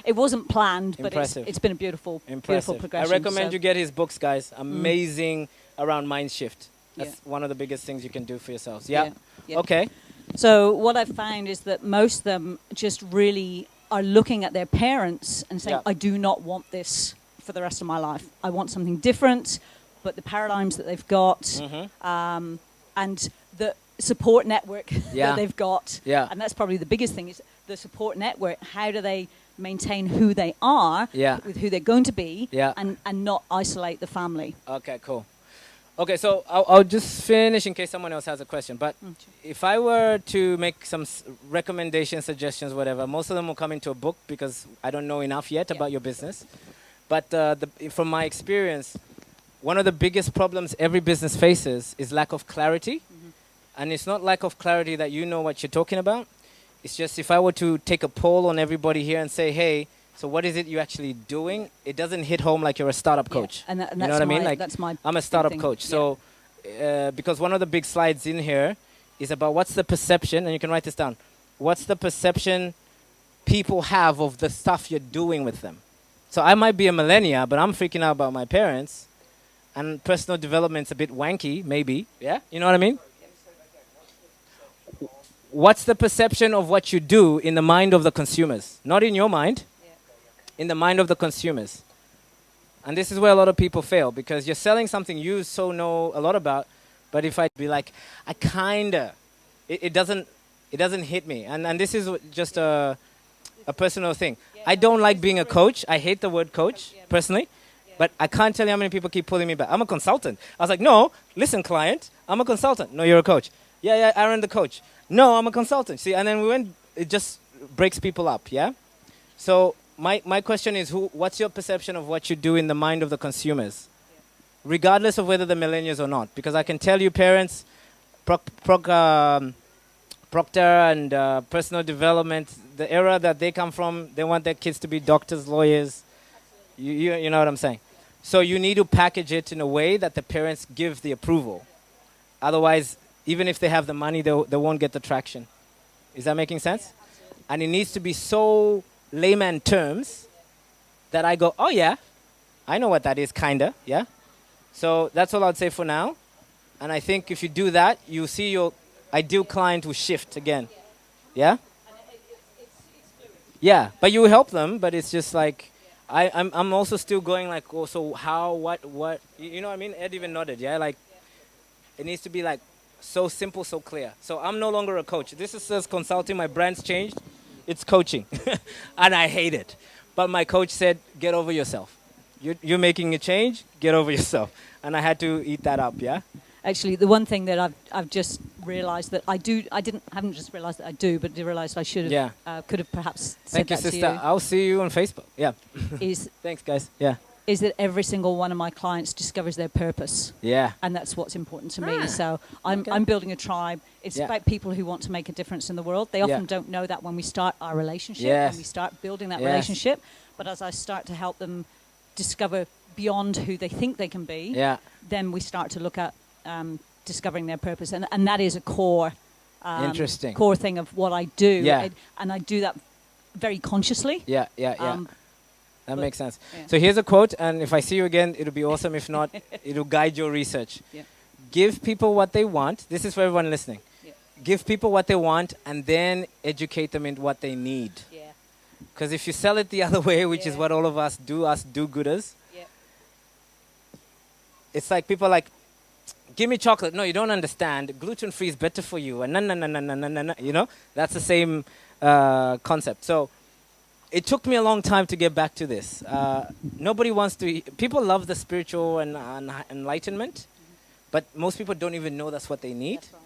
it wasn't planned. But it's been a beautiful progression. I recommend so. you get his books, guys. Amazing around mind shift. That's one of the biggest things you can do for yourselves. Yeah. Yeah. Okay. So what I've found is that most of them just really are looking at their parents and saying, I do not want this for the rest of my life. I want something different, but the paradigms that they've got and the support network that they've got, and that's probably the biggest thing, is the support network. How do they maintain who they are with who they're going to be and not isolate the family? Okay, cool. Okay, so I'll just finish in case someone else has a question. But if I were to make some recommendations, suggestions, whatever, most of them will come into a book because I don't know enough yet about your business. But from my experience, one of the biggest problems every business faces is lack of clarity. And it's not lack of clarity that you know what you're talking about. It's just if I were to take a poll on everybody here and say, hey, so what is it you're actually doing? It doesn't hit home like you're a startup coach. And you know what I mean? Like that's my I'm a startup thing. coach. So because one of the big slides in here is about what's the perception, and you can write this down. What's the perception people have of the stuff you're doing with them? So I might be a millennial, but I'm freaking out about my parents, and personal development's a bit wanky, maybe. Yeah? You know what I mean? What's the perception of what you do in the mind of the consumers? Not in your mind. In the mind of the consumers. And this is where a lot of people fail, because you're selling something you so know a lot about, but if I be like, I kinda, it doesn't hit me. And this is just a personal thing. I don't like being a coach. I hate the word coach, personally, but I can't tell you how many people keep pulling me back. I'm a consultant. I was like, no, listen, client, I'm a consultant. No, you're a coach. Yeah, Aaron the coach. No, I'm a consultant. See, and then it just breaks people up, yeah? So my question is, what's your perception of what you do in the mind of the consumers? Regardless of whether they're millennials or not. Because I can tell you parents, Proctor and personal development, the era that they come from, they want their kids to be doctors, lawyers. You know what I'm saying? So you need to package it in a way that the parents give the approval. Otherwise, even if they have the money, they won't get the traction. Is that making sense? And it needs to be so layman terms that I go, oh yeah, I know what that is, kinda, yeah? So that's all I'd say for now. And I think if you do that, you see your ideal client will shift again. Yeah? Yeah, but you help them, but it's just like, I'm also still going like, oh, so how, what, you know what I mean? Ed even nodded, yeah? Like, it needs to be like so simple, so clear. So I'm no longer a coach. This says consulting, my brand's changed. It's coaching, and I hate it. But my coach said, get over yourself. You're making a change, get over yourself. And I had to eat that up, yeah? Actually, the one thing that I've just realised that I do. Haven't just realised that I do, but realised I should have. Could have perhaps said Thank you, that to sister. you. I'll see you on Facebook. Yeah. Is Thanks, guys. Yeah. is that every single one of my clients discovers their purpose. Yeah. And that's what's important to me. So I'm building a tribe. It's about people who want to make a difference in the world. They often don't know that when we start our relationship, when we start building that relationship. But as I start to help them discover beyond who they think they can be, then we start to look at discovering their purpose. And that is a core interesting core thing of what I do. Yeah. And I do that very consciously. Yeah. That makes sense. Yeah. So here's a quote, and if I see you again, it'll be awesome. If not, it'll guide your research. Yeah. Give people what they want. This is for everyone listening. Yeah. Give people what they want, and then educate them in what they need. Yeah. Because if you sell it the other way, which is what all of us do-gooders, it's like people are like, give me chocolate. No, you don't understand. Gluten-free is better for you. And no. You know, that's the same concept. So it took me a long time to get back to this. Nobody wants to. People love the spiritual and enlightenment, but most people don't even know that's what they need. That's right.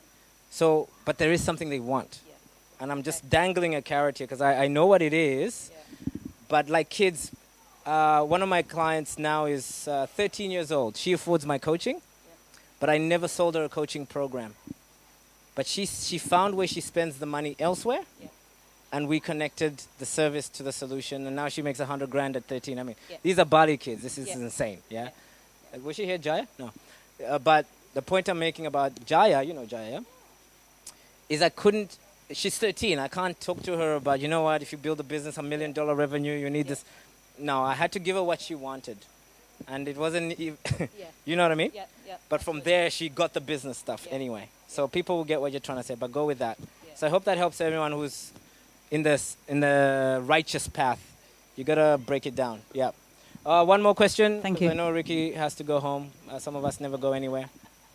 So, but there is something they want, and I'm just dangling a carrot here because I know what it is. But like kids, one of my clients now is 13 years old. She affords my coaching, but I never sold her a coaching program. But she found where she spends the money elsewhere. And we connected the service to the solution, and now she makes $100,000 at 13. I mean, these are Bali kids. This is insane. Yeah. Was she here, Jaya? No. But the point I'm making about Jaya, you know Jaya, is I couldn't. She's 13. I can't talk to her about, you know what? If you build a business, $1 million revenue, you need this. No, I had to give her what she wanted, and it wasn't. You know what I mean? But from there, she got the business stuff anyway. So people will get what you're trying to say. But go with that. So I hope that helps everyone who's in the righteous path. You gotta break it down. Yeah. One more question. Thank you. I know Ricky has to go home. Some of us never go anywhere.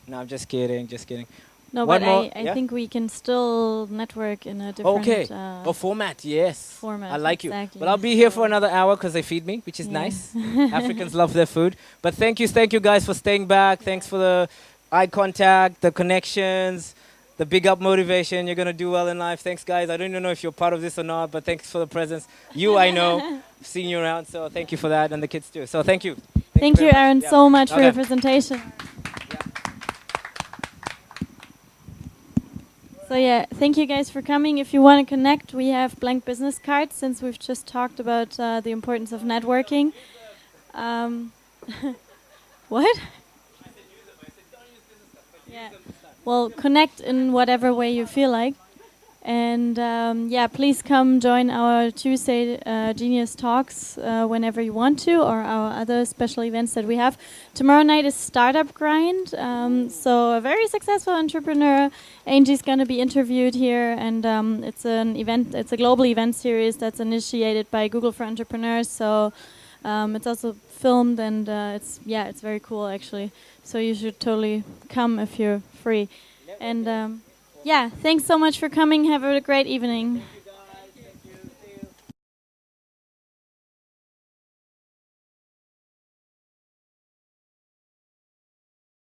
No, I'm just kidding. Just kidding. No, One but more, I think we can still network in a different format. Yes. format. I like exactly. you. But I'll be here for another hour because they feed me, which is nice. Africans love their food. But thank you guys for staying back. Thanks for the eye contact, the connections, the big up motivation. You're going to do well in life. Thanks, guys. I don't even know if you're part of this or not, but thanks for the presence. You, I know. I've seen you around, so thank you for that, and the kids too. So thank you. Thank you, very much. Aaron, Yeah. so much for Okay. your presentation. So yeah, thank you guys for coming. If you want to connect, we have blank business cards since we've just talked about the importance of networking. What? Yeah. Well, connect in whatever way you feel like. And please come join our Tuesday Genius Talks whenever you want to, or our other special events that we have. Tomorrow night is Startup Grind. So a very successful entrepreneur, Angie's going to be interviewed here, and it's an event. It's a global event series that's initiated by Google for Entrepreneurs. So it's also filmed, and it's very cool actually. So you should totally come if you're free. And thanks so much for coming. Have a great evening.